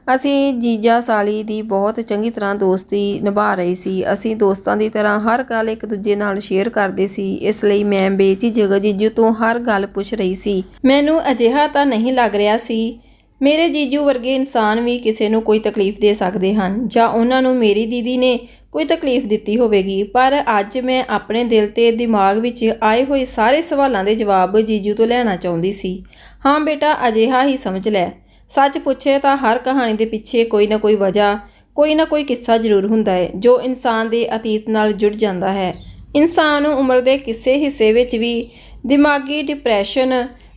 ਅਸੀਂ ਜੀਜਾ ਸਾਲੀ ਦੀ ਬਹੁਤ ਚੰਗੀ ਤਰ੍ਹਾਂ ਦੋਸਤੀ ਨਿਭਾ ਰਹੇ ਸੀ। ਅਸੀਂ ਦੋਸਤਾਂ ਦੀ ਤਰ੍ਹਾਂ ਹਰ ਗੱਲ ਇੱਕ ਦੂਜੇ ਨਾਲ ਸ਼ੇਅਰ ਕਰਦੇ ਸੀ। ਇਸ ਲਈ ਮੈਂ ਬੇਝਿਜਕ ਜੀਜੂ ਤੋਂ ਹਰ ਗੱਲ ਪੁੱਛ ਰਹੀ ਸੀ। ਮੈਨੂੰ ਅਜਿਹਾ ਤਾਂ ਨਹੀਂ ਲੱਗ ਰਿਹਾ ਸੀ ਮੇਰੇ ਜੀਜੂ ਵਰਗੇ ਇਨਸਾਨ ਵੀ ਕਿਸੇ ਨੂੰ ਕੋਈ ਤਕਲੀਫ ਦੇ ਸਕਦੇ ਹਨ, ਜਾਂ ਉਹਨਾਂ ਨੂੰ ਮੇਰੀ ਦੀਦੀ ਨੇ ਕੋਈ ਤਕਲੀਫ ਦਿੱਤੀ ਹੋਵੇਗੀ। ਪਰ ਅੱਜ ਮੈਂ ਆਪਣੇ ਦਿਲ ਤੇ ਦਿਮਾਗ ਵਿੱਚ ਆਏ ਹੋਏ ਸਾਰੇ ਸਵਾਲਾਂ ਦੇ ਜਵਾਬ ਜੀਜੂ ਤੋਂ ਲੈਣਾ ਚਾਹੁੰਦੀ ਸੀ। ਹਾਂ ਬੇਟਾ, ਅਜਿਹਾ ਹੀ ਸਮਝ ਲੈ। ਸੱਚ ਪੁੱਛੇ ਤਾਂ ਹਰ ਕਹਾਣੀ ਦੇ ਪਿੱਛੇ ਕੋਈ ਨਾ ਕੋਈ ਵਜ੍ਹਾ, ਕੋਈ ਨਾ ਕੋਈ ਕਿੱਸਾ ਜ਼ਰੂਰ ਹੁੰਦਾ ਹੈ ਜੋ ਇਨਸਾਨ ਦੇ ਅਤੀਤ ਨਾਲ ਜੁੜ ਜਾਂਦਾ ਹੈ। ਇਨਸਾਨ ਉਮਰ ਦੇ ਕਿਸੇ ਹਿੱਸੇ ਵਿੱਚ ਵੀ ਦਿਮਾਗੀ ਡਿਪਰੈਸ਼ਨ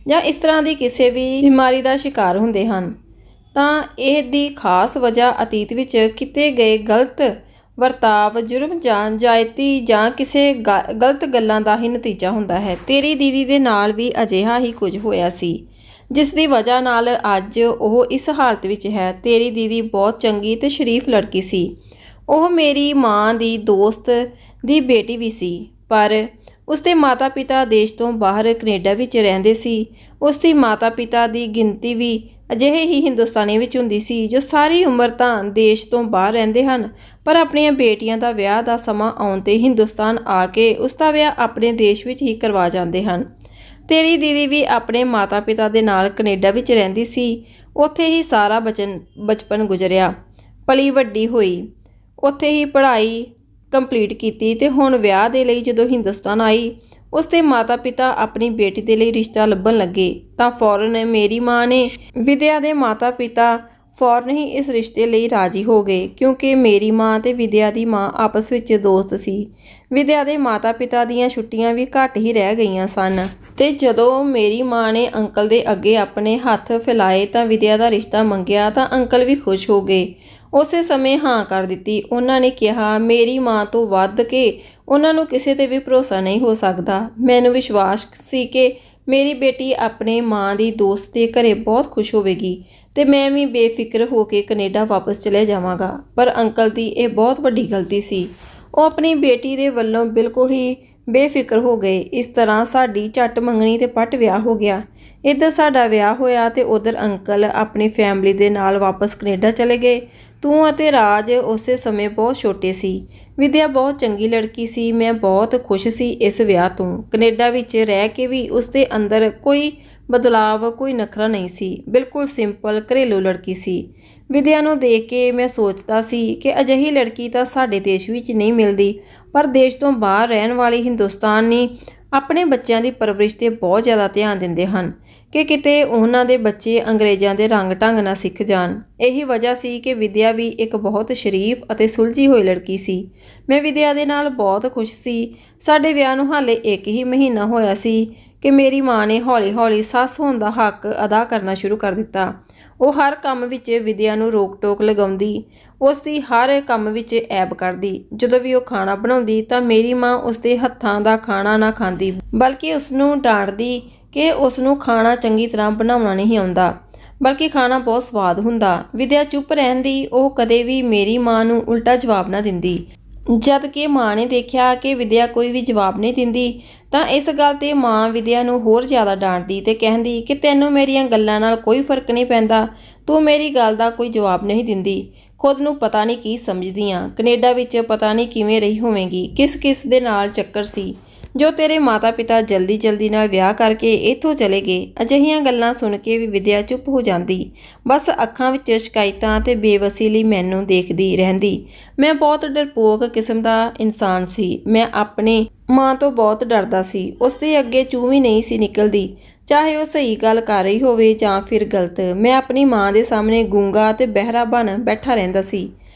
ਜਾਂ ਇਸ ਤਰ੍ਹਾਂ ਦੀ ਕਿਸੇ ਵੀ ਬਿਮਾਰੀ ਦਾ ਸ਼ਿਕਾਰ ਹੁੰਦੇ ਹਨ ਤਾਂ ਇਹ ਦੀ ਖਾਸ ਵਜ੍ਹਾ ਅਤੀਤ ਵਿੱਚ ਕੀਤੇ ਗਏ ਗਲਤ ਵਰਤਾਵ, ਜੁਰਮ ਜਾਂ ਜਾਇਤੀ ਜਾਂ ਕਿਸੇ ਗਲਤ ਗੱਲਾਂ ਦਾ ਹੀ ਨਤੀਜਾ ਹੁੰਦਾ ਹੈ। ਤੇਰੀ ਦੀਦੀ ਦੇ ਨਾਲ ਵੀ ਅਜਿਹਾ ਹੀ ਕੁਝ ਹੋਇਆ ਸੀ ਜਿਸ ਦੀ ਵਜ੍ਹਾ ਨਾਲ ਅੱਜ ਉਹ ਇਸ ਹਾਲਤ ਵਿੱਚ ਹੈ। ਤੇਰੀ ਦੀਦੀ ਬਹੁਤ ਚੰਗੀ ਤੇ ਸ਼ਰੀਫ ਲੜਕੀ ਸੀ। ਉਹ ਮੇਰੀ ਮਾਂ ਦੀ ਦੋਸਤ ਦੀ ਬੇਟੀ ਵੀ ਸੀ, ਪਰ ਉਸਦੇ ਮਾਤਾ ਪਿਤਾ ਦੇਸ਼ ਤੋਂ ਬਾਹਰ ਕੈਨੇਡਾ ਵਿੱਚ ਰਹਿੰਦੇ ਸੀ। ਉਸਦੀ ਮਾਤਾ ਪਿਤਾ ਦੀ ਗਿਣਤੀ ਵੀ ਅਜਿਹੇ ਹੀ ਹਿੰਦੁਸਤਾਨੀ ਵਿੱਚ ਹੁੰਦੀ ਸੀ ਜੋ ਸਾਰੀ ਉਮਰ ਤਾਂ ਦੇਸ਼ ਤੋਂ ਬਾਹਰ ਰਹਿੰਦੇ ਹਨ, ਪਰ ਆਪਣੀਆਂ ਬੇਟੀਆਂ ਦਾ ਵਿਆਹ ਦਾ ਸਮਾਂ ਆਉਣ 'ਤੇ ਹਿੰਦੁਸਤਾਨ ਆ ਕੇ ਉਸਦਾ ਵਿਆਹ ਆਪਣੇ ਦੇਸ਼ ਵਿੱਚ ਹੀ ਕਰਵਾ ਜਾਂਦੇ ਹਨ। ਤੇਰੀ ਦੀਦੀ ਵੀ ਆਪਣੇ ਮਾਤਾ ਪਿਤਾ ਦੇ ਨਾਲ ਕੈਨੇਡਾ ਵਿੱਚ ਰਹਿੰਦੀ ਸੀ। ਉੱਥੇ ਹੀ ਸਾਰਾ ਬਚਪਨ ਗੁਜ਼ਰਿਆ, ਪਲੀ ਵੱਡੀ ਹੋਈ, ਉੱਥੇ ਹੀ ਪੜ੍ਹਾਈ ਕੰਪਲੀਟ ਕੀਤੀ ਤੇ ਹੁਣ ਵਿਆਹ ਦੇ ਲਈ ਜਦੋਂ ਹਿੰਦੁਸਤਾਨ ਆਈ, ਉਸਦੇ ਮਾਤਾ ਪਿਤਾ ਆਪਣੀ ਬੇਟੀ ਦੇ ਲਈ ਰਿਸ਼ਤਾ ਲੱਭਣ ਲੱਗੇ ਤਾਂ ਫੌਰਨ ਮੇਰੀ ਮਾਂ ਨੇ ਵਿਦਿਆ ਦੇ ਮਾਤਾ ਪਿਤਾ ਫੌਰਨ ਹੀ ਇਸ ਰਿਸ਼ਤੇ ਲਈ ਰਾਜੀ ਹੋ ਗਏ ਕਿਉਂਕਿ ਮੇਰੀ ਮਾਂ ਤੇ ਵਿਦਿਆ ਦੀ ਮਾਂ ਆਪਸ ਵਿੱਚ ਦੋਸਤ ਸੀ। ਵਿਦਿਆ ਦੇ ਮਾਤਾ-ਪਿਤਾ ਦੀਆਂ ਛੁੱਟੀਆਂ ਵੀ ਘੱਟ ਹੀ ਰਹਿ ਗਈਆਂ ਸਨ ਤੇ ਜਦੋਂ ਮੇਰੀ ਮਾਂ ਨੇ ਅੰਕਲ ਦੇ ਅੱਗੇ ਆਪਣੇ ਹੱਥ ਫੈਲਾਏ ਤਾਂ ਵਿਦਿਆ ਦਾ ਰਿਸ਼ਤਾ ਮੰਗਿਆ ਤਾਂ ਅੰਕਲ ਵੀ ਖੁਸ਼ ਹੋ ਗਏ। ਉਸੇ ਸਮੇਂ ਹਾਂ ਕਰ ਦਿੱਤੀ। ਉਹਨਾਂ ਨੇ ਕਿਹਾ ਮੇਰੀ ਮਾਂ ਤੋਂ ਵੱਧ ਕੇ ਉਹਨਾਂ ਨੂੰ ਕਿਸੇ ਤੇ ਵੀ ਭਰੋਸਾ ਨਹੀਂ ਹੋ ਸਕਦਾ। ਮੈਨੂੰ ਵਿਸ਼ਵਾਸ ਸੀ ਕਿ ਮੇਰੀ ਬੇਟੀ ਆਪਣੇ ਮਾਂ ਦੀ ਦੋਸਤ ਦੇ ਘਰੇ ਬਹੁਤ ਖੁਸ਼ ਹੋਵੇਗੀ ਤੇ ਮੈਂ ਵੀ ਬੇਫਿਕਰ ਹੋ ਕੇ ਕੈਨੇਡਾ ਵਾਪਸ ਚਲੇ ਜਾਵਾਂਗਾ। ਪਰ ਅੰਕਲ ਦੀ ਇਹ ਬਹੁਤ ਵੱਡੀ ਗਲਤੀ ਸੀ। ਉਹ ਆਪਣੀ ਬੇਟੀ ਦੇ ਵੱਲੋਂ ਬਿਲਕੁਲ ਹੀ ਬੇਫਿਕਰ ਹੋ ਗਏ। ਇਸ ਤਰ੍ਹਾਂ ਸਾਡੀ ਝੱਟ ਮੰਗਣੀ ਤੇ ਪੱਟ ਵਿਆਹ ਹੋ ਗਿਆ। ਇੱਧਰ ਸਾਡਾ ਵਿਆਹ ਹੋਇਆ ਤੇ ਉੱਧਰ ਅੰਕਲ ਆਪਣੀ ਫੈਮਿਲੀ ਦੇ ਨਾਲ ਵਾਪਸ ਕੈਨੇਡਾ ਚਲੇ ਗਏ। ਤੂੰ ਅਤੇ ਰਾਜ ਉਸੇ ਸਮੇਂ ਬਹੁਤ ਛੋਟੇ ਸੀ। ਵਿਦਿਆ ਬਹੁਤ ਚੰਗੀ ਲੜਕੀ ਸੀ। ਮੈਂ ਬਹੁਤ ਖੁਸ਼ ਸੀ ਇਸ ਵਿਆਹ ਤੋਂ। ਕੈਨੇਡਾ ਵਿੱਚ ਰਹਿ ਕੇ ਵੀ ਉਸਦੇ ਅੰਦਰ ਕੋਈ ਬਦਲਾਵ, ਕੋਈ ਨਖਰਾ ਨਹੀਂ ਸੀ। ਬਿਲਕੁਲ ਸਿੰਪਲ ਘਰੇਲੂ ਲੜਕੀ ਸੀ। ਵਿਦਿਆ ਨੂੰ ਦੇਖ ਕੇ ਮੈਂ ਸੋਚਦਾ ਸੀ ਕਿ ਅਜਿਹੀ ਲੜਕੀ ਤਾਂ ਸਾਡੇ ਦੇਸ਼ ਵਿੱਚ ਨਹੀਂ ਮਿਲਦੀ। ਪਰ ਦੇਸ਼ ਤੋਂ ਬਾਹਰ ਰਹਿਣ ਵਾਲੀ ਹਿੰਦੁਸਤਾਨੀ ਆਪਣੇ ਬੱਚਿਆਂ ਦੀ ਪਰਵਰਿਸ਼ 'ਤੇ ਬਹੁਤ ਜ਼ਿਆਦਾ ਧਿਆਨ ਦਿੰਦੇ ਹਨ ਕਿ ਕਿਤੇ ਉਹਨਾਂ ਦੇ ਬੱਚੇ ਅੰਗਰੇਜ਼ਾਂ ਦੇ ਰੰਗ ਢੰਗ ਨਾ ਸਿੱਖ ਜਾਣ। ਇਹੀ ਵਜ੍ਹਾ ਸੀ ਕਿ ਵਿਦਿਆ ਵੀ ਇੱਕ ਬਹੁਤ ਸ਼ਰੀਫ ਅਤੇ ਸੁਲਝੀ ਹੋਈ ਲੜਕੀ ਸੀ। ਮੈਂ ਵਿਦਿਆ ਦੇ ਨਾਲ ਬਹੁਤ ਖੁਸ਼ ਸੀ। ਸਾਡੇ ਵਿਆਹ ਨੂੰ ਹਾਲੇ 1 ਹੀ ਮਹੀਨਾ ਹੋਇਆ ਸੀ ਕਿ ਮੇਰੀ ਮਾਂ ਨੇ ਹੌਲੀ-ਹੌਲੀ ਸੱਸ ਹੋਣ ਦਾ ਹੱਕ ਅਦਾ ਕਰਨਾ ਸ਼ੁਰੂ ਕਰ ਦਿੱਤਾ। ਉਹ ਹਰ ਕੰਮ ਵਿੱਚ ਵਿਦਿਆ ਨੂੰ ਰੋਕ-ਟੋਕ ਲਗਾਉਂਦੀ, ਉਸ ਦੀ ਹਰ ਕੰਮ ਵਿੱਚ ਐਬ ਕਰਦੀ। ਜਦੋਂ ਵੀ ਉਹ ਖਾਣਾ ਬਣਾਉਂਦੀ ਤਾਂ ਮੇਰੀ ਮਾਂ ਉਸਦੇ ਹੱਥਾਂ ਦਾ ਖਾਣਾ ਨਾ ਖਾਂਦੀ, ਬਲਕਿ ਉਸਨੂੰ ਡਾਂਟਦੀ ਕਿ ਉਸਨੂੰ ਖਾਣਾ ਚੰਗੀ ਤਰ੍ਹਾਂ ਬਣਾਉਣਾ ਨਹੀਂ ਆਉਂਦਾ, ਬਲਕਿ ਖਾਣਾ ਬਹੁਤ ਸਵਾਦ ਹੁੰਦਾ। ਵਿਦਿਆ ਚੁੱਪ ਰਹਿੰਦੀ, ਉਹ ਕਦੇ ਵੀ ਮੇਰੀ ਮਾਂ ਨੂੰ ਉਲਟਾ ਜਵਾਬ ਨਾ ਦਿੰਦੀ। ਜਦ ਕਿ ਮਾਂ ਨੇ ਦੇਖਿਆ ਕਿ ਵਿਦਿਆ ਕੋਈ ਵੀ ਜਵਾਬ ਨਹੀਂ ਦਿੰਦੀ ਤਾਂ ਇਸ ਗੱਲ 'ਤੇ ਮਾਂ ਵਿਦਿਆ ਨੂੰ ਹੋਰ ਜ਼ਿਆਦਾ ਡਾਂਟਦੀ ਤੇ ਕਹਿੰਦੀ ਕਿ ਤੈਨੂੰ ਮੇਰੀਆਂ ਗੱਲਾਂ ਨਾਲ ਕੋਈ ਫਰਕ ਨਹੀਂ ਪੈਂਦਾ, ਤੂੰ ਮੇਰੀ ਗੱਲ ਦਾ ਕੋਈ ਜਵਾਬ ਨਹੀਂ ਦਿੰਦੀ, ਖੁਦ ਨੂੰ ਪਤਾ ਨਹੀਂ ਕੀ ਸਮਝਦੀ ਆਂ, ਕੈਨੇਡਾ ਵਿੱਚ ਪਤਾ ਨਹੀਂ ਕਿਵੇਂ ਰਹੀ ਹੋਵੇਂਗੀ, ਕਿਸ ਦੇ ਨਾਲ ਚੱਕਰ ਸੀ ਜੋ ਤੇਰੇ ਮਾਤਾ-ਪਿਤਾ ਜਲਦੀ ਨਾਲ ਵਿਆਹ ਕਰਕੇ ਇੱਥੋਂ ਚਲੇ ਗਏ। ਅਜਿਹੀਆਂ ਗੱਲਾਂ ਸੁਣ ਕੇ ਵੀ ਵਿਦਿਆ ਚੁੱਪ ਹੋ ਜਾਂਦੀ, ਬਸ ਅੱਖਾਂ ਵਿੱਚ ਸ਼ਿਕਾਇਤਾਂ ਤੇ ਬੇਵਸੀ ਲਈ ਮੈਨੂੰ ਦੇਖਦੀ ਰਹਿੰਦੀ। ਮੈਂ ਬਹੁਤ ਡਰਪੋਕ ਕਿਸਮ ਦਾ ਇਨਸਾਨ ਸੀ। ਮੈਂ ਆਪਣੀ ਮਾਂ ਤੋਂ ਬਹੁਤ ਡਰਦਾ ਸੀ। ਉਸ ਦੇ ਅੱਗੇ ਚੂੰ ਵੀ ਨਹੀਂ ਸੀ ਨਿਕਲਦੀ, ਚਾਹੇ ਉਹ ਸਹੀ ਗੱਲ ਕਰ ਰਹੀ ਹੋਵੇ ਜਾਂ ਫਿਰ ਗਲਤ। ਮੈਂ ਆਪਣੀ ਮਾਂ ਦੇ ਸਾਹਮਣੇ ਗੂੰਗਾ ਤੇ ਬਹਿਰਾ ਬਣ ਬੈਠਾ ਰਹਿੰਦਾ ਸੀ।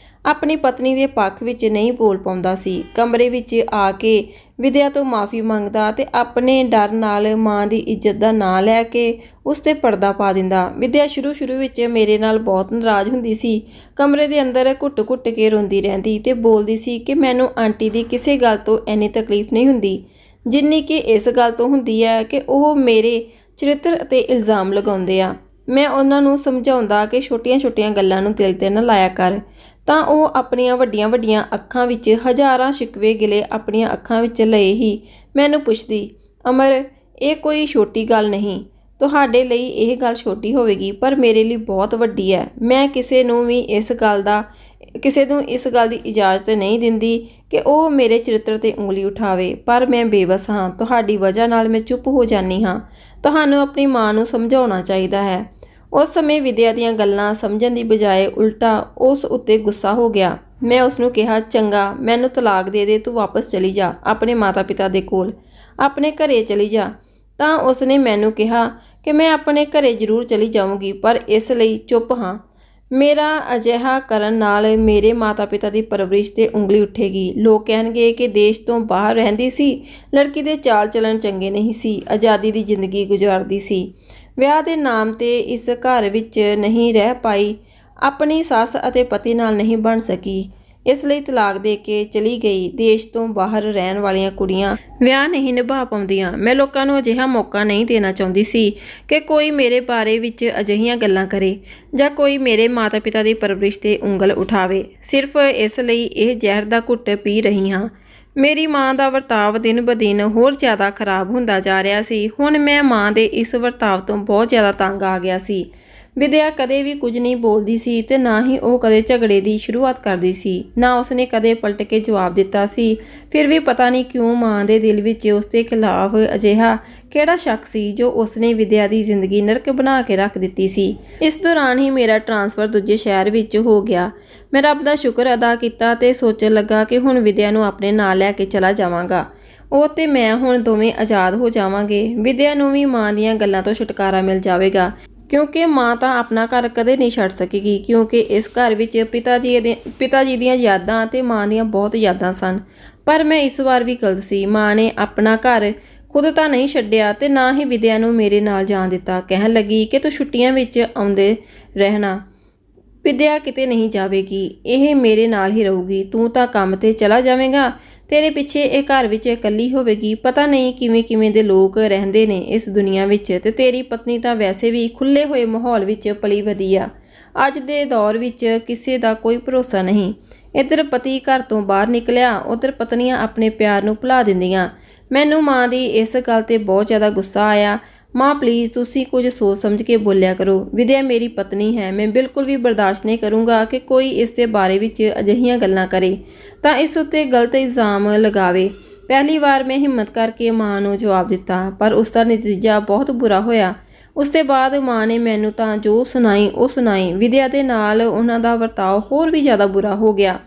ਆਪਣੀ ਪਤਨੀ ਦੇ ਪੱਖ ਵਿੱਚ ਨਹੀਂ ਬੋਲ ਪਾਉਂਦਾ ਸੀ। ਕਮਰੇ ਵਿੱਚ ਆ ਕੇ ਵਿਦਿਆ ਤੋਂ ਮਾਫ਼ੀ ਮੰਗਦਾ ਤੇ ਆਪਣੇ ਡਰ ਨਾਲ ਮਾਂ ਦੀ ਇੱਜ਼ਤ ਦਾ ਨਾਂ ਲੈ ਕੇ ਉਸ 'ਤੇ ਪਰਦਾ ਪਾ ਦਿੰਦਾ। ਵਿਦਿਆ ਸ਼ੁਰੂ ਵਿੱਚ ਮੇਰੇ ਨਾਲ ਬਹੁਤ ਨਾਰਾਜ਼ ਹੁੰਦੀ ਸੀ। ਕਮਰੇ ਦੇ ਅੰਦਰ ਘੁੱਟ ਕੇ ਰੋਂਦੀ ਰਹਿੰਦੀ ਤੇ ਬੋਲਦੀ ਸੀ ਕਿ ਮੈਨੂੰ ਆਂਟੀ ਦੀ ਕਿਸੇ ਗੱਲ ਤੋਂ ਇੰਨੀ ਤਕਲੀਫ ਨਹੀਂ ਹੁੰਦੀ ਜਿੰਨੀ ਕਿ ਇਸ ਗੱਲ ਤੋਂ ਹੁੰਦੀ ਹੈ ਕਿ ਉਹ ਮੇਰੇ ਚਰਿੱਤਰ 'ਤੇ ਇਲਜ਼ਾਮ ਲਗਾਉਂਦੇ ਆ। ਮੈਂ ਉਹਨਾਂ ਨੂੰ ਸਮਝਾਉਂਦਾ ਕਿ ਛੋਟੀਆਂ ਗੱਲਾਂ ਨੂੰ ਦਿਲ 'ਤੇ ਨਾ ਲਾਇਆ ਕਰ, ਤਾਂ ਉਹ ਆਪਣੀਆਂ ਵੱਡੀਆਂ ਅੱਖਾਂ ਵਿੱਚ ਹਜ਼ਾਰਾਂ ਸ਼ਿਕਵੇ ਗਿਲੇ ਆਪਣੀਆਂ ਅੱਖਾਂ ਵਿੱਚ ਲਏ ਹੀ ਮੈਨੂੰ ਪੁੱਛਦੀ, ਅਮਰ ਇਹ ਕੋਈ ਛੋਟੀ ਗੱਲ ਨਹੀਂ, ਤੁਹਾਡੇ ਲਈ ਇਹ ਗੱਲ ਛੋਟੀ ਹੋਵੇਗੀ ਪਰ ਮੇਰੇ ਲਈ ਬਹੁਤ ਵੱਡੀ ਹੈ। ਮੈਂ ਕਿਸੇ ਨੂੰ ਇਸ ਗੱਲ ਦੀ ਇਜਾਜ਼ਤ ਨਹੀਂ ਦਿੰਦੀ ਕਿ ਉਹ ਮੇਰੇ ਚਰਿੱਤਰ 'ਤੇ ਉਂਗਲੀ ਉਠਾਵੇ, ਪਰ ਮੈਂ ਬੇਵਸ ਹਾਂ। ਤੁਹਾਡੀ ਵਜ੍ਹਾ ਨਾਲ ਮੈਂ ਚੁੱਪ ਹੋ ਜਾਂਦੀ ਹਾਂ। ਤੁਹਾਨੂੰ ਆਪਣੀ ਮਾਂ ਨੂੰ ਸਮਝਾਉਣਾ ਚਾਹੀਦਾ ਹੈ। ਉਸ ਸਮੇਂ ਵਿਦਿਆ ਦੀਆਂ ਗੱਲਾਂ ਸਮਝਣ ਦੀ ਬਜਾਏ ਉਲਟਾ ਉਸ ਉੱਤੇ ਗੁੱਸਾ ਹੋ ਗਿਆ। ਮੈਂ ਉਸਨੂੰ ਕਿਹਾ, ਚੰਗਾ ਮੈਨੂੰ ਤਲਾਕ ਦੇ, ਤੂੰ ਵਾਪਸ ਚਲੀ ਜਾ ਆਪਣੇ ਮਾਤਾ-ਪਿਤਾ ਦੇ ਕੋਲ, ਆਪਣੇ ਘਰੇ ਚਲੀ ਜਾ। ਤਾਂ ਉਸਨੇ ਮੈਨੂੰ ਕਿਹਾ ਕਿ ਮੈਂ ਆਪਣੇ ਘਰੇ ਜ਼ਰੂਰ ਚਲੀ ਜਾਊਂਗੀ, ਪਰ ਇਸ ਲਈ ਚੁੱਪ ਹਾਂ। ਮੇਰਾ ਅਜਿਹਾ ਕਰਨ ਨਾਲ ਮੇਰੇ ਮਾਤਾ-ਪਿਤਾ ਦੀ ਪਰਵਰਿਸ਼ 'ਤੇ ਉਂਗਲੀ ਉੱਠੇਗੀ। ਲੋਕ ਕਹਿਣਗੇ ਕਿ ਦੇਸ਼ ਤੋਂ ਬਾਹਰ ਰਹਿੰਦੀ ਸੀ, ਲੜਕੀ ਦੇ ਚਾਲ ਚੱਲਣ ਚੰਗੇ ਨਹੀਂ ਸੀ, ਆਜ਼ਾਦੀ ਦੀ ਜ਼ਿੰਦਗੀ ਗੁਜ਼ਾਰਦੀ ਸੀ, ਵਿਆਹ ਦੇ ਨਾਮ 'ਤੇ ਇਸ ਘਰ ਵਿੱਚ ਨਹੀਂ ਰਹਿ ਪਾਈ, ਆਪਣੀ ਸੱਸ ਅਤੇ ਪਤੀ ਨਾਲ ਨਹੀਂ ਬਣ ਸਕੀ, ਇਸ ਲਈ ਤਲਾਕ ਦੇ ਕੇ ਚਲੀ ਗਈ। ਦੇਸ਼ ਤੋਂ ਬਾਹਰ ਰਹਿਣ ਵਾਲੀਆਂ ਕੁੜੀਆਂ ਵਿਆਹ ਨਹੀਂ ਨਿਭਾ ਪਾਉਂਦੀਆਂ। ਮੈਂ ਲੋਕਾਂ ਨੂੰ ਅਜਿਹਾ ਮੌਕਾ ਨਹੀਂ ਦੇਣਾ ਚਾਹੁੰਦੀ ਸੀ ਕਿ ਕੋਈ ਮੇਰੇ ਬਾਰੇ ਵਿੱਚ ਅਜਿਹੀਆਂ ਗੱਲਾਂ ਕਰੇ ਜਾਂ ਕੋਈ ਮੇਰੇ ਮਾਤਾ-ਪਿਤਾ ਦੀ ਪਰਵਰਿਸ਼ 'ਤੇ ਉਂਗਲ ਉਠਾਵੇ। ਸਿਰਫ ਇਸ ਲਈ ਇਹ ਜ਼ਹਿਰ ਦਾ ਘੁੱਟ ਪੀ ਰਹੀ ਹਾਂ। ਮੇਰੀ ਮਾਂ ਦਾ ਵਰਤਾਵ ਦਿਨ-ਬ-ਦਿਨ ਹੋਰ ਜ਼ਿਆਦਾ ਖਰਾਬ ਹੁੰਦਾ ਜਾ ਰਿਹਾ ਸੀ। ਹੁਣ ਮੈਂ ਮਾਂ ਦੇ ਇਸ ਵਰਤਾਵ ਤੋਂ ਬਹੁਤ ਜ਼ਿਆਦਾ ਤੰਗ ਆ ਗਿਆ ਸੀ। ਵਿਦਿਆ ਕਦੇ ਵੀ ਕੁਝ ਨਹੀਂ ਬੋਲਦੀ ਸੀ ਤੇ ਨਾ ਹੀ ਉਹ ਕਦੇ ਝਗੜੇ ਦੀ ਸ਼ੁਰੂਆਤ ਕਰਦੀ ਸੀ, ਨਾ ਉਸਨੇ ਕਦੇ ਪਲਟ ਕੇ ਜਵਾਬ ਦਿੱਤਾ ਸੀ। ਫਿਰ ਵੀ ਪਤਾ ਨਹੀਂ ਕਿਉਂ ਮਾਂ ਦੇ ਦਿਲ ਵਿੱਚ ਉਸਦੇ ਖਿਲਾਫ ਅਜਿਹਾ ਕਿਹੜਾ ਸ਼ੱਕ ਸੀ ਜੋ ਉਸਨੇ ਵਿਦਿਆ ਦੀ ਜ਼ਿੰਦਗੀ ਨਰਕ ਬਣਾ ਕੇ ਰੱਖ ਦਿੱਤੀ ਸੀ। ਇਸ ਦੌਰਾਨ ਹੀ ਮੇਰਾ ਟ੍ਰਾਂਸਫਰ ਦੂਜੇ ਸ਼ਹਿਰ ਵਿੱਚ ਹੋ ਗਿਆ। ਮੈਂ ਰੱਬ ਦਾ ਸ਼ੁਕਰ ਅਦਾ ਕੀਤਾ ਤੇ ਸੋਚਣ ਲੱਗਾ ਕਿ ਹੁਣ ਵਿਦਿਆ ਨੂੰ ਆਪਣੇ ਨਾਲ ਲੈ ਕੇ ਚਲਾ ਜਾਵਾਂਗਾ। ਉਹ ਤੇ ਮੈਂ ਹੁਣ ਦੋਵੇਂ ਆਜ਼ਾਦ ਹੋ ਜਾਵਾਂਗੇ। ਵਿਦਿਆ ਨੂੰ ਵੀ ਮਾਂ ਦੀਆਂ ਗੱਲਾਂ ਤੋਂ ਛੁਟਕਾਰਾ ਮਿਲ ਜਾਵੇਗਾ ਕਿਉਂਕਿ ਮਾਂ ਤਾਂ ਆਪਣਾ ਘਰ ਕਦੇ ਨਹੀਂ ਛੱਡ ਸਕੇਗੀ, ਕਿਉਂਕਿ ਇਸ ਘਰ ਵਿੱਚ ਪਿਤਾ ਜੀ ਦੀਆਂ ਯਾਦਾਂ ਅਤੇ ਮਾਂ ਦੀਆਂ ਬਹੁਤ ਯਾਦਾਂ ਸਨ। ਪਰ ਮੈਂ ਇਸ ਵਾਰ ਵੀ ਗਲਤ ਸੀ। ਮਾਂ ਨੇ ਆਪਣਾ ਘਰ ਖੁਦ ਤਾਂ ਨਹੀਂ ਛੱਡਿਆ ਤੇ ਨਾ ਹੀ ਵਿਦਿਆ ਨੂੰ ਮੇਰੇ ਨਾਲ ਜਾਣ ਦਿੱਤਾ। ਕਹਿਣ ਲੱਗੀ ਕਿ ਤੂੰ ਛੁੱਟੀਆਂ ਵਿੱਚ ਆਉਂਦੇ ਰਹਿਣਾ, ਵਿਦਿਆ ਕਿਤੇ ਨਹੀਂ ਜਾਵੇਗੀ, ਇਹ ਮੇਰੇ ਨਾਲ ਹੀ ਰਹੂਗੀ। ਤੂੰ ਤਾਂ ਕੰਮ ਤੇ ਚਲਾ ਜਾਵੇਂਗਾ, ਤੇਰੇ ਪਿੱਛੇ ਇਹ ਘਰ ਵਿੱਚ ਇਕੱਲੀ ਹੋਵੇਗੀ। ਪਤਾ ਨਹੀਂ ਕਿਵੇਂ ਕਿਵੇਂ ਦੇ ਲੋਕ ਰਹਿੰਦੇ ਨੇ ਇਸ ਦੁਨੀਆ ਵਿੱਚ, ਤੇ ਤੇਰੀ ਪਤਨੀ ਤਾਂ ਵੈਸੇ ਵੀ ਖੁੱਲੇ ਹੋਏ ਮਾਹੌਲ ਵਿੱਚ ਪਲੀ ਵਧੀ ਆ। ਅੱਜ ਦੇ ਦੌਰ ਵਿੱਚ ਕਿਸੇ ਦਾ ਕੋਈ ਭਰੋਸਾ ਨਹੀਂ। ਇੱਧਰ ਪਤੀ ਘਰ ਤੋਂ ਬਾਹਰ ਨਿਕਲਿਆ, ਉੱਧਰ ਪਤਨੀਆਂ ਆਪਣੇ ਪਿਆਰ ਨੂੰ ਭੁਲਾ ਦਿੰਦੀਆਂ। ਮੈਨੂੰ ਮਾਂ ਦੀ ਇਸ ਗੱਲ ਤੇ ਬਹੁਤ ਜ਼ਿਆਦਾ ਗੁੱਸਾ ਆਇਆ। ਮਾਂ ਪਲੀਜ਼ ਤੁਸੀਂ ਕੁਝ ਸੋਚ ਸਮਝ ਕੇ ਬੋਲਿਆ ਕਰੋ। ਵਿਦਿਆ ਮੇਰੀ ਪਤਨੀ ਹੈ, ਮੈਂ ਬਿਲਕੁਲ ਵੀ ਬਰਦਾਸ਼ਤ ਨਹੀਂ ਕਰੂੰਗਾ ਕਿ ਕੋਈ ਇਸ ਦੇ ਬਾਰੇ ਵਿੱਚ ਅਜਿਹੀਆਂ ਗੱਲਾਂ ਕਰੇ ਤਾਂ ਇਸ ਉੱਤੇ ਗਲਤ ਇਲਜ਼ਾਮ ਲਗਾਵੇ। ਪਹਿਲੀ ਵਾਰ ਮੈਂ ਹਿੰਮਤ ਕਰਕੇ ਮਾਂ ਨੂੰ ਜਵਾਬ ਦਿੱਤਾ, ਪਰ ਉਸ ਦਾ ਨਤੀਜਾ ਬਹੁਤ ਬੁਰਾ ਹੋਇਆ। ਉਸ ਤੋਂ ਬਾਅਦ ਮਾਂ ਨੇ ਮੈਨੂੰ ਤਾਂ ਜੋ ਸੁਣਾਈ ਉਹ ਸੁਣਾਈ। ਵਿਦਿਆ ਦੇ ਨਾਲ ਉਹਨਾਂ ਦਾ ਵਰਤਾਓ ਹੋਰ ਵੀ ਜ਼ਿਆਦਾ ਬੁਰਾ ਹੋ ਗਿਆ।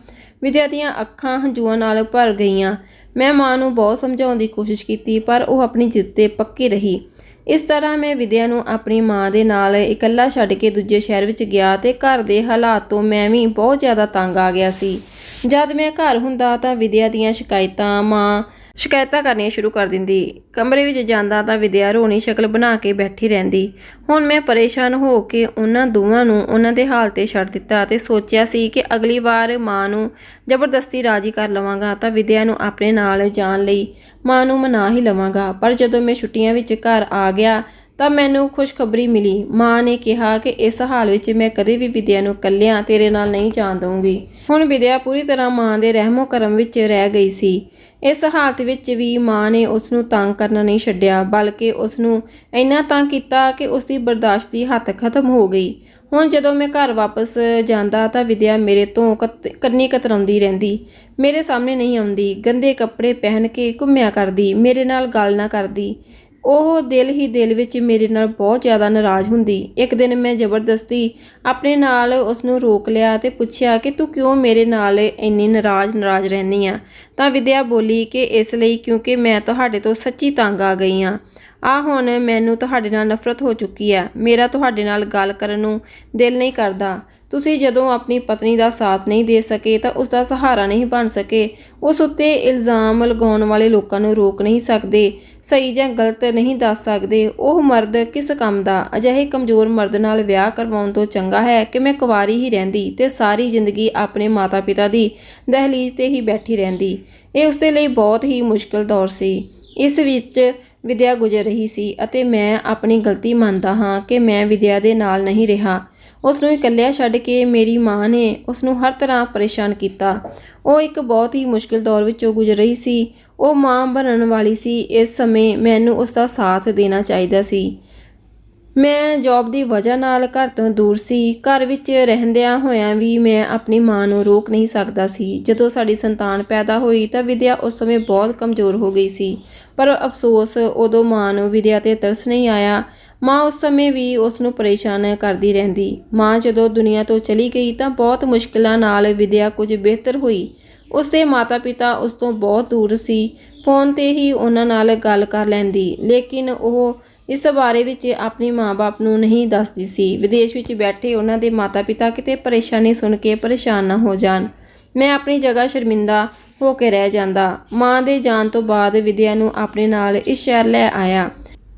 ਵਿਦਿਆ ਦੀਆਂ ਅੱਖਾਂ ਹੰਝੂਆਂ ਨਾਲ ਭਰ ਗਈਆਂ। ਮੈਂ ਮਾਂ ਨੂੰ ਬਹੁਤ ਸਮਝਾਉਣ ਦੀ ਕੋਸ਼ਿਸ਼ ਕੀਤੀ, ਪਰ ਉਹ ਆਪਣੀ ਜਿੱਦ ਤੇ ਪੱਕੀ ਰਹੀ। ਇਸ ਤਰ੍ਹਾਂ ਮੈਂ ਵਿਦਿਆ ਨੂੰ ਆਪਣੀ ਮਾਂ ਦੇ ਨਾਲ ਇਕੱਲਾ ਛੱਡ ਕੇ ਦੂਜੇ ਸ਼ਹਿਰ ਵਿੱਚ ਗਿਆ ਤੇ ਘਰ ਦੇ ਹਾਲਾਤ ਤੋਂ ਮੈਂ ਵੀ ਬਹੁਤ ਜ਼ਿਆਦਾ ਤੰਗ ਆ ਗਿਆ ਸੀ। ਜਦ ਮੈਂ ਘਰ ਹੁੰਦਾ ਤਾਂ ਵਿਦਿਆ ਦੀਆਂ ਸ਼ਿਕਾਇਤਾਂ ਕਰਨੀਆਂ ਸ਼ੁਰੂ ਕਰ ਦਿੰਦੀ। ਕਮਰੇ ਵਿੱਚ ਜਾਂਦਾ ਤਾਂ ਵਿਦਿਆ ਰੋਣੀ ਸ਼ਕਲ ਬਣਾ ਕੇ ਬੈਠੀ ਰਹਿੰਦੀ। ਹੁਣ ਮੈਂ ਪਰੇਸ਼ਾਨ ਹੋ ਕੇ ਉਹਨਾਂ ਦੋਵਾਂ ਨੂੰ ਉਹਨਾਂ ਦੇ ਹਾਲ ਤੇ ਛੱਡ ਦਿੱਤਾ ਤੇ ਸੋਚਿਆ ਸੀ ਕਿ ਅਗਲੀ ਵਾਰ ਮਾਂ ਨੂੰ ਜ਼ਬਰਦਸਤੀ ਰਾਜ਼ੀ ਕਰ ਲਵਾਂਗਾ ਤਾਂ ਵਿਦਿਆ ਨੂੰ ਆਪਣੇ ਨਾਲ ਜਾਣ ਲਈ ਮਾਂ ਨੂੰ ਮਨਾ ਹੀ ਲਵਾਂਗਾ। ਪਰ ਜਦੋਂ ਮੈਂ ਛੁੱਟੀਆਂ ਵਿੱਚ ਘਰ ਆ ਗਿਆ ਤਾਂ ਮੈਨੂੰ ਖੁਸ਼ਖਬਰੀ ਮਿਲੀ। ਮਾਂ ਨੇ ਕਿਹਾ ਕਿ ਇਸ ਹਾਲ ਵਿੱਚ ਮੈਂ ਕਦੇ ਵੀ ਵਿਦਿਆ ਨੂੰ ਇਕੱਲਿਆਂ ਤੇਰੇ ਨਾਲ ਨਹੀਂ ਜਾਣ ਦਊਂਗੀ। ਹੁਣ ਵਿਦਿਆ ਪੂਰੀ ਤਰ੍ਹਾਂ ਮਾਂ ਦੇ ਰਹਿਮੋ ਕਰਮ ਵਿੱਚ ਰਹਿ ਗਈ ਸੀ। ਇਸ ਹਾਲਤ ਵਿੱਚ ਵੀ ਮਾਂ ਨੇ ਉਸ ਨੂੰ ਤੰਗ ਕਰਨਾ ਨਹੀਂ ਛੱਡਿਆ, ਬਲਕਿ ਉਸ ਨੂੰ ਇੰਨਾ ਤੰਗ ਕੀਤਾ ਕਿ ਉਸ ਦੀ ਬਰਦਾਸ਼ਤ ਦੀ ਹੱਦ ਖਤਮ ਹੋ ਗਈ। ਹੁਣ ਜਦੋਂ ਮੈਂ ਘਰ ਵਾਪਸ ਜਾਂਦਾ ਤਾਂ ਵਿਦਿਆ ਮੇਰੇ ਤੋਂ ਕੰਨੀ ਕਤਰਾਉਂਦੀ ਰਹਿੰਦੀ, ਮੇਰੇ ਸਾਹਮਣੇ ਨਹੀਂ ਆਉਂਦੀ, ਗੰਦੇ ਕੱਪੜੇ ਪਹਿਨ ਕੇ ਘੁੰਮਿਆ ਕਰਦੀ, ਮੇਰੇ ਨਾਲ ਗੱਲ ਨਾ ਕਰਦੀ। ਉਹ ਦਿਲ ਹੀ ਦਿਲ ਵਿੱਚ ਮੇਰੇ ਨਾਲ ਬਹੁਤ ਜ਼ਿਆਦਾ ਨਾਰਾਜ਼ ਹੁੰਦੀ। ਇੱਕ ਦਿਨ ਮੈਂ ਜ਼ਬਰਦਸਤੀ ਆਪਣੇ ਨਾਲ ਉਸ ਨੂੰ ਰੋਕ ਲਿਆ ਤੇ ਪੁੱਛਿਆ ਕਿ ਤੂੰ ਕਿਉਂ ਮੇਰੇ ਨਾਲ ਇੰਨੀ ਨਾਰਾਜ਼ ਰਹਿੰਦੀ ਆ? ਤਾਂ ਵਿਦਿਆ ਬੋਲੀ ਕਿ ਇਸ ਲਈ ਕਿਉਂਕਿ ਮੈਂ ਤੁਹਾਡੇ ਤੋਂ ਸੱਚੀ ਤੰਗ ਆ ਗਈ ਆ। ਹੁਣ ਮੈਨੂੰ ਤੁਹਾਡੇ ਨਾਲ ਨਫ਼ਰਤ ਹੋ ਚੁੱਕੀ ਆ। ਮੇਰਾ ਤੁਹਾਡੇ ਨਾਲ ਗੱਲ ਕਰਨ ਨੂੰ ਦਿਲ ਨਹੀਂ ਕਰਦਾ। ਤੁਸੀਂ ਜਦੋਂ ਆਪਣੀ ਪਤਨੀ ਦਾ ਸਾਥ ਨਹੀਂ ਦੇ ਸਕੇ ਤਾਂ ਉਸ ਦਾ ਸਹਾਰਾ ਨਹੀਂ ਬਣ ਸਕੇ। ਉਸ ਉੱਤੇ ਇਲਜ਼ਾਮ ਲਗਾਉਣ ਵਾਲੇ ਲੋਕਾਂ ਨੂੰ ਰੋਕ ਨਹੀਂ ਸਕਦੇ, ਸਹੀ ਜਾਂ ਗਲਤ ਨਹੀਂ ਦੱਸ ਸਕਦੇ। ਉਹ ਮਰਦ ਕਿਸ ਕੰਮ ਦਾ? ਅਜਿਹੇ ਕਮਜ਼ੋਰ ਮਰਦ ਨਾਲ ਵਿਆਹ ਕਰਵਾਉਣ ਤੋਂ ਚੰਗਾ ਹੈ ਕਿ ਮੈਂ ਕੁਆਰੀ ਹੀ ਰਹਿੰਦੀ ਤੇ ਸਾਰੀ ਜ਼ਿੰਦਗੀ ਆਪਣੇ ਮਾਤਾ ਪਿਤਾ ਦੀ ਦਹਲੀਜ਼ ਤੇ ਹੀ ਬੈਠੀ ਰਹਿੰਦੀ। ਇਹ ਉਸਦੇ ਲਈ ਬਹੁਤ ਹੀ ਮੁਸ਼ਕਲ ਦੌਰ ਸੀ। ਇਸ ਵਿੱਚ ਵਿਦਿਆ ਗੁਜ਼ਰ ਰਹੀ ਸੀ ਅਤੇ ਮੈਂ ਆਪਣੀ ਗਲਤੀ ਮੰਨਦਾ ਹਾਂ ਕਿ ਮੈਂ ਵਿਦਿਆ ਦੇ ਨਾਲ ਨਹੀਂ ਰਿਹਾ। ਉਸ ਨੂੰ ਇਕੱਲਿਆਂ ਛੱਡ ਕੇ ਮੇਰੀ ਮਾਂ ਨੇ ਉਸ ਨੂੰ ਹਰ ਤਰ੍ਹਾਂ ਪਰੇਸ਼ਾਨ ਕੀਤਾ। ਉਹ ਇੱਕ ਬਹੁਤ ਹੀ ਮੁਸ਼ਕਿਲ ਦੌਰ ਵਿੱਚੋਂ ਗੁਜ਼ਰ ਰਹੀ ਸੀ। ਉਹ ਮਾਂ ਬਣਨ ਵਾਲੀ ਸੀ। ਇਸ ਸਮੇਂ ਮੈਨੂੰ ਉਸ ਦਾ ਸਾਥ ਦੇਣਾ ਚਾਹੀਦਾ ਸੀ। ਮੈਂ ਜੌਬ ਦੀ ਵਜ੍ਹਾ ਨਾਲ ਘਰ ਤੋਂ ਦੂਰ ਸੀ। ਘਰ ਵਿੱਚ ਰਹਿੰਦਿਆਂ ਹੋਇਆਂ ਵੀ ਮੈਂ ਆਪਣੀ ਮਾਂ ਨੂੰ ਰੋਕ ਨਹੀਂ ਸਕਦਾ ਸੀ। ਜਦੋਂ ਸਾਡੀ ਸੰਤਾਨ ਪੈਦਾ ਹੋਈ ਤਾਂ ਵਿਦਿਆ ਉਸ ਸਮੇਂ ਬਹੁਤ ਕਮਜ਼ੋਰ ਹੋ ਗਈ ਸੀ, ਪਰ ਅਫਸੋਸ ਉਦੋਂ ਮਾਂ ਨੂੰ ਵਿਦਿਆ ਤੇ ਤਰਸ ਨਹੀਂ ਆਇਆ। ਮਾਂ ਉਸ ਸਮੇਂ ਵੀ ਉਸ ਨੂੰ ਪਰੇਸ਼ਾਨ ਕਰਦੀ ਰਹਿੰਦੀ। ਮਾਂ ਜਦੋਂ ਦੁਨੀਆ ਤੋਂ ਚਲੀ ਗਈ ਤਾਂ ਬਹੁਤ ਮੁਸ਼ਕਿਲਾਂ ਨਾਲ ਵਿਦਿਆ ਕੁਝ ਬਿਹਤਰ ਹੋਈ। ਉਸ ਦੇ ਮਾਤਾ ਪਿਤਾ ਉਸ ਤੋਂ ਬਹੁਤ ਦੂਰ ਸੀ। ਫੋਨ ਤੇ ਹੀ ਉਹਨਾਂ ਨਾਲ ਗੱਲ ਕਰ ਲੈਂਦੀ, ਲੇਕਿਨ ਉਹ ਇਸ ਬਾਰੇ ਵਿੱਚ ਆਪਣੀ ਮਾਂ-ਬਾਪ ਨੂੰ ਨਹੀਂ ਦੱਸਦੀ ਸੀ। ਵਿਦੇਸ਼ ਵਿੱਚ ਬੈਠੇ ਉਹਨਾਂ ਦੇ ਮਾਤਾ ਪਿਤਾ ਕਿਤੇ ਪਰੇਸ਼ਾਨੀ ਸੁਣ ਕੇ ਪਰੇਸ਼ਾਨ ਨਾ ਹੋ ਜਾਣ। ਮੈਂ ਆਪਣੀ ਜਗ੍ਹਾ ਸ਼ਰਮਿੰਦਾ ਹੋ ਕੇ ਰਹਿ ਜਾਂਦਾ। ਮਾਂ ਦੇ ਜਾਣ ਤੋਂ ਬਾਅਦ ਵਿਦਿਆ ਨੂੰ ਆਪਣੇ ਨਾਲ ਇਸ ਸ਼ਹਿਰ ਲੈ ਆਇਆ।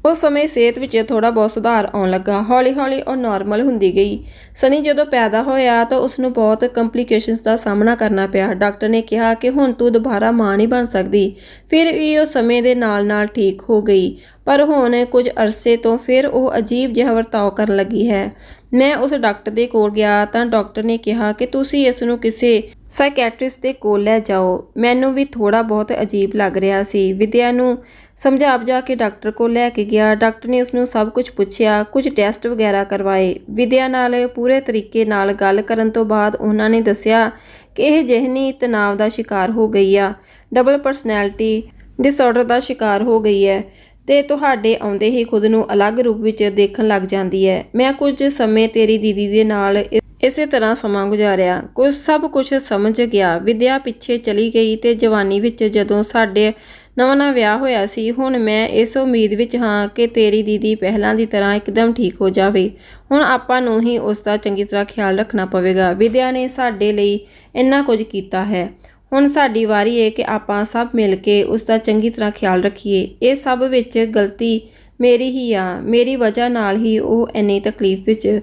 ਉਸ ਸਮੇਂ ਸਿਹਤ ਵਿੱਚ ਥੋੜ੍ਹਾ ਬਹੁਤ ਸੁਧਾਰ ਆਉਣ ਲੱਗਾ। ਹੌਲੀ-ਹੌਲੀ ਉਹ ਨਾਰਮਲ ਹੁੰਦੀ ਗਈ। ਸਨੀ ਜਦੋਂ ਪੈਦਾ ਹੋਇਆ ਤਾਂ ਉਸ ਨੂੰ ਬਹੁਤ ਕੰਪਲਿਕੇਸ਼ਨਸ ਦਾ ਸਾਹਮਣਾ ਕਰਨਾ ਪਿਆ। ਡਾਕਟਰ ਨੇ ਕਿਹਾ ਕਿ ਹੁਣ ਤੂੰ ਦੁਬਾਰਾ ਮਾਂ ਨਹੀਂ ਬਣ ਸਕਦੀ। ਫਿਰ ਵੀ ਉਹ ਸਮੇਂ ਦੇ ਨਾਲ-ਨਾਲ ਠੀਕ ਹੋ ਗਈ, ਪਰ ਹੁਣ ਕੁਝ ਅਰਸੇ ਤੋਂ ਫਿਰ ਉਹ ਅਜੀਬ ਜਿਹਾ ਵਰਤਾਓ ਕਰਨ ਲੱਗੀ ਹੈ। ਮੈਂ ਉਸ ਡਾਕਟਰ ਦੇ ਕੋਲ ਗਿਆ ਤਾਂ ਡਾਕਟਰ ਨੇ ਕਿਹਾ ਕਿ ਤੁਸੀਂ ਇਸ ਨੂੰ ਕਿਸੇ ਸਾਈਕੈਟ੍ਰਿਸਟ ਦੇ ਕੋਲ ਲੈ ਜਾਓ। ਮੈਨੂੰ ਵੀ ਥੋੜ੍ਹਾ ਬਹੁਤ ਅਜੀਬ ਲੱਗ ਰਿਹਾ ਸੀ। ਵਿਦਿਆ ਨੂੰ ਸਮਝਾ ਬੁਝਾ ਕੇ ਡਾਕਟਰ ਕੋਲ ਲੈ ਕੇ ਗਿਆ। ਡਾਕਟਰ ਨੇ ਉਸਨੂੰ ਸਭ ਕੁਝ ਪੁੱਛਿਆ, ਕੁਝ ਟੈਸਟ ਵਗੈਰਾ ਕਰਵਾਏ। ਵਿਦਿਆ ਨਾਲ ਪੂਰੇ ਤਰੀਕੇ ਨਾਲ ਗੱਲ ਕਰਨ ਤੋਂ ਬਾਅਦ ਉਹਨਾਂ ਨੇ ਦੱਸਿਆ ਕਿ ਇਹ ਜ਼ਿਹਨੀ ਤਣਾਅ ਦਾ ਸ਼ਿਕਾਰ ਹੋ ਗਈ ਆ, ਡਬਲ ਪਰਸਨੈਲਿਟੀ ਡਿਸਆਰਡਰ ਦਾ ਸ਼ਿਕਾਰ ਹੋ ਗਈ ਹੈ ਤੇ ਤੁਹਾਡੇ ਆਉਂਦੇ ਹੀ ਖੁਦ ਨੂੰ ਅਲੱਗ ਰੂਪ ਵਿੱਚ ਦੇਖਣ ਲੱਗ ਜਾਂਦੀ ਹੈ। ਮੈਂ ਕੁਝ ਸਮੇਂ ਤੇਰੀ ਦੀਦੀ ਦੇ ਨਾਲ ਇਸੇ ਤਰ੍ਹਾਂ ਸਮਾਂ ਗੁਜ਼ਾਰਿਆ, ਸਭ ਕੁਝ ਸਮਝ ਗਿਆ। ਵਿਦਿਆ ਪਿੱਛੇ ਚਲੀ ਗਈ ਤੇ ਜਵਾਨੀ ਵਿੱਚ ਜਦੋਂ ਸਾਡੇ ਨਵਾਂ ਵਿਆਹ ਹੋਇਆ ਸੀ। ਹੁਣ ਮੈਂ ਇਸ ਉਮੀਦ ਵਿੱਚ ਹਾਂ ਕਿ ਤੇਰੀ ਦੀਦੀ ਪਹਿਲਾਂ ਦੀ ਤਰ੍ਹਾਂ ਇੱਕਦਮ ਠੀਕ ਹੋ ਜਾਵੇ। ਹੁਣ ਆਪਾਂ ਨੂੰ ਹੀ ਉਸ ਦਾ ਚੰਗੀ ਤਰ੍ਹਾਂ ਖਿਆਲ ਰੱਖਣਾ ਪਵੇਗਾ। ਵਿਦਿਆ ਨੇ ਸਾਡੇ ਲਈ ਇੰਨਾ ਕੁਝ ਕੀਤਾ ਹੈ, ਹੁਣ ਸਾਡੀ ਵਾਰੀ ਹੈ ਕਿ ਆਪਾਂ ਸਭ ਮਿਲ ਕੇ ਉਸ ਦਾ ਚੰਗੀ ਤਰ੍ਹਾਂ ਖਿਆਲ ਰੱਖੀਏ। ਇਹ ਸਭ ਵਿੱਚ ਗਲਤੀ ਮੇਰੀ ਹੀ ਆ, ਮੇਰੀ ਵਜ੍ਹਾ ਨਾਲ ਹੀ ਉਹ ਇੰਨੀ ਤਕਲੀਫ ਵਿੱਚ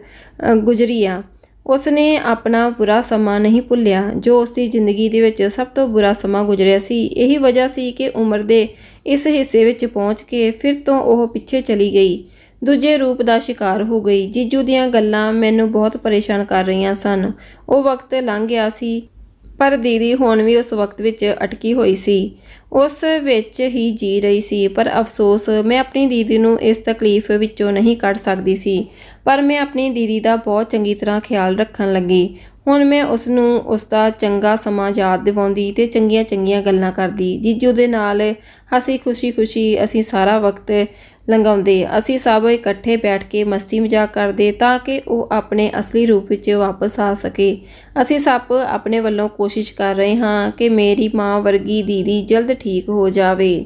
ਗੁਜ਼ਰੀ ਆ। ਉਸ ਨੇ ਆਪਣਾ ਬੁਰਾ ਸਮਾਂ ਨਹੀਂ ਭੁੱਲਿਆ, ਜੋ ਉਸ ਦੀ ਜ਼ਿੰਦਗੀ ਦੇ ਵਿੱਚ ਸਭ ਤੋਂ ਬੁਰਾ ਸਮਾਂ ਗੁਜ਼ਰਿਆ ਸੀ। ਇਹੀ ਵਜ੍ਹਾ ਸੀ ਕਿ ਉਮਰ ਦੇ ਇਸ ਹਿੱਸੇ ਵਿੱਚ ਪਹੁੰਚ ਕੇ ਫਿਰ ਤੋਂ ਉਹ ਪਿੱਛੇ ਚਲੀ ਗਈ, ਦੂਜੇ ਰੂਪ ਦਾ ਸ਼ਿਕਾਰ ਹੋ ਗਈ। ਜੀਜੂ ਦੀਆਂ ਗੱਲਾਂ ਮੈਨੂੰ ਬਹੁਤ ਪਰੇਸ਼ਾਨ ਕਰ ਰਹੀਆਂ ਸਨ। ਉਹ ਵਕਤ ਲੰਘ ਗਿਆ ਸੀ, ਪਰ ਦੀਦੀ ਹੁਣ ਵੀ ਉਸ ਵਕਤ ਵਿੱਚ ਅਟਕੀ ਹੋਈ ਸੀ, ਉਸ ਵਿੱਚ ਹੀ ਜੀ ਰਹੀ ਸੀ। ਪਰ ਅਫਸੋਸ, ਮੈਂ ਆਪਣੀ ਦੀਦੀ ਨੂੰ ਇਸ ਤਕਲੀਫ ਵਿੱਚੋਂ ਨਹੀਂ ਕੱਢ ਸਕਦੀ ਸੀ। ਪਰ ਮੈਂ ਆਪਣੀ ਦੀਦੀ ਦਾ ਬਹੁਤ ਚੰਗੀ ਤਰ੍ਹਾਂ ਖਿਆਲ ਰੱਖਣ ਲੱਗੀ। ਹੁਣ ਮੈਂ ਉਸ ਨੂੰ ਉਸ ਦਾ ਚੰਗਾ ਸਮਾਂ ਯਾਦ ਦਿਵਾਉਂਦੀ ਤੇ ਚੰਗੀਆਂ ਚੰਗੀਆਂ ਗੱਲਾਂ ਕਰਦੀ। ਜੀਜੂ ਦੇ ਨਾਲ ਹੱਸੀ ਖੁਸ਼ੀ ਅਸੀਂ ਸਾਰਾ ਵਕਤ ਲੰਘਾਉਂਦੇ। ਅਸੀਂ ਸਭ ਇਕੱਠੇ ਬੈਠ ਕੇ ਮਸਤੀ ਮਜ਼ਾਕ ਕਰਦੇ ਤਾਂ ਕਿ ਉਹ ਆਪਣੇ ਅਸਲੀ ਰੂਪ ਵਿੱਚ ਵਾਪਸ ਆ ਸਕੇ। ਅਸੀਂ ਸਭ ਆਪਣੇ ਵੱਲੋਂ ਕੋਸ਼ਿਸ਼ ਕਰ ਰਹੇ ਹਾਂ ਕਿ ਮੇਰੀ ਮਾਂ ਵਰਗੀ ਦੀਦੀ ਜਲਦ ਠੀਕ ਹੋ ਜਾਵੇ।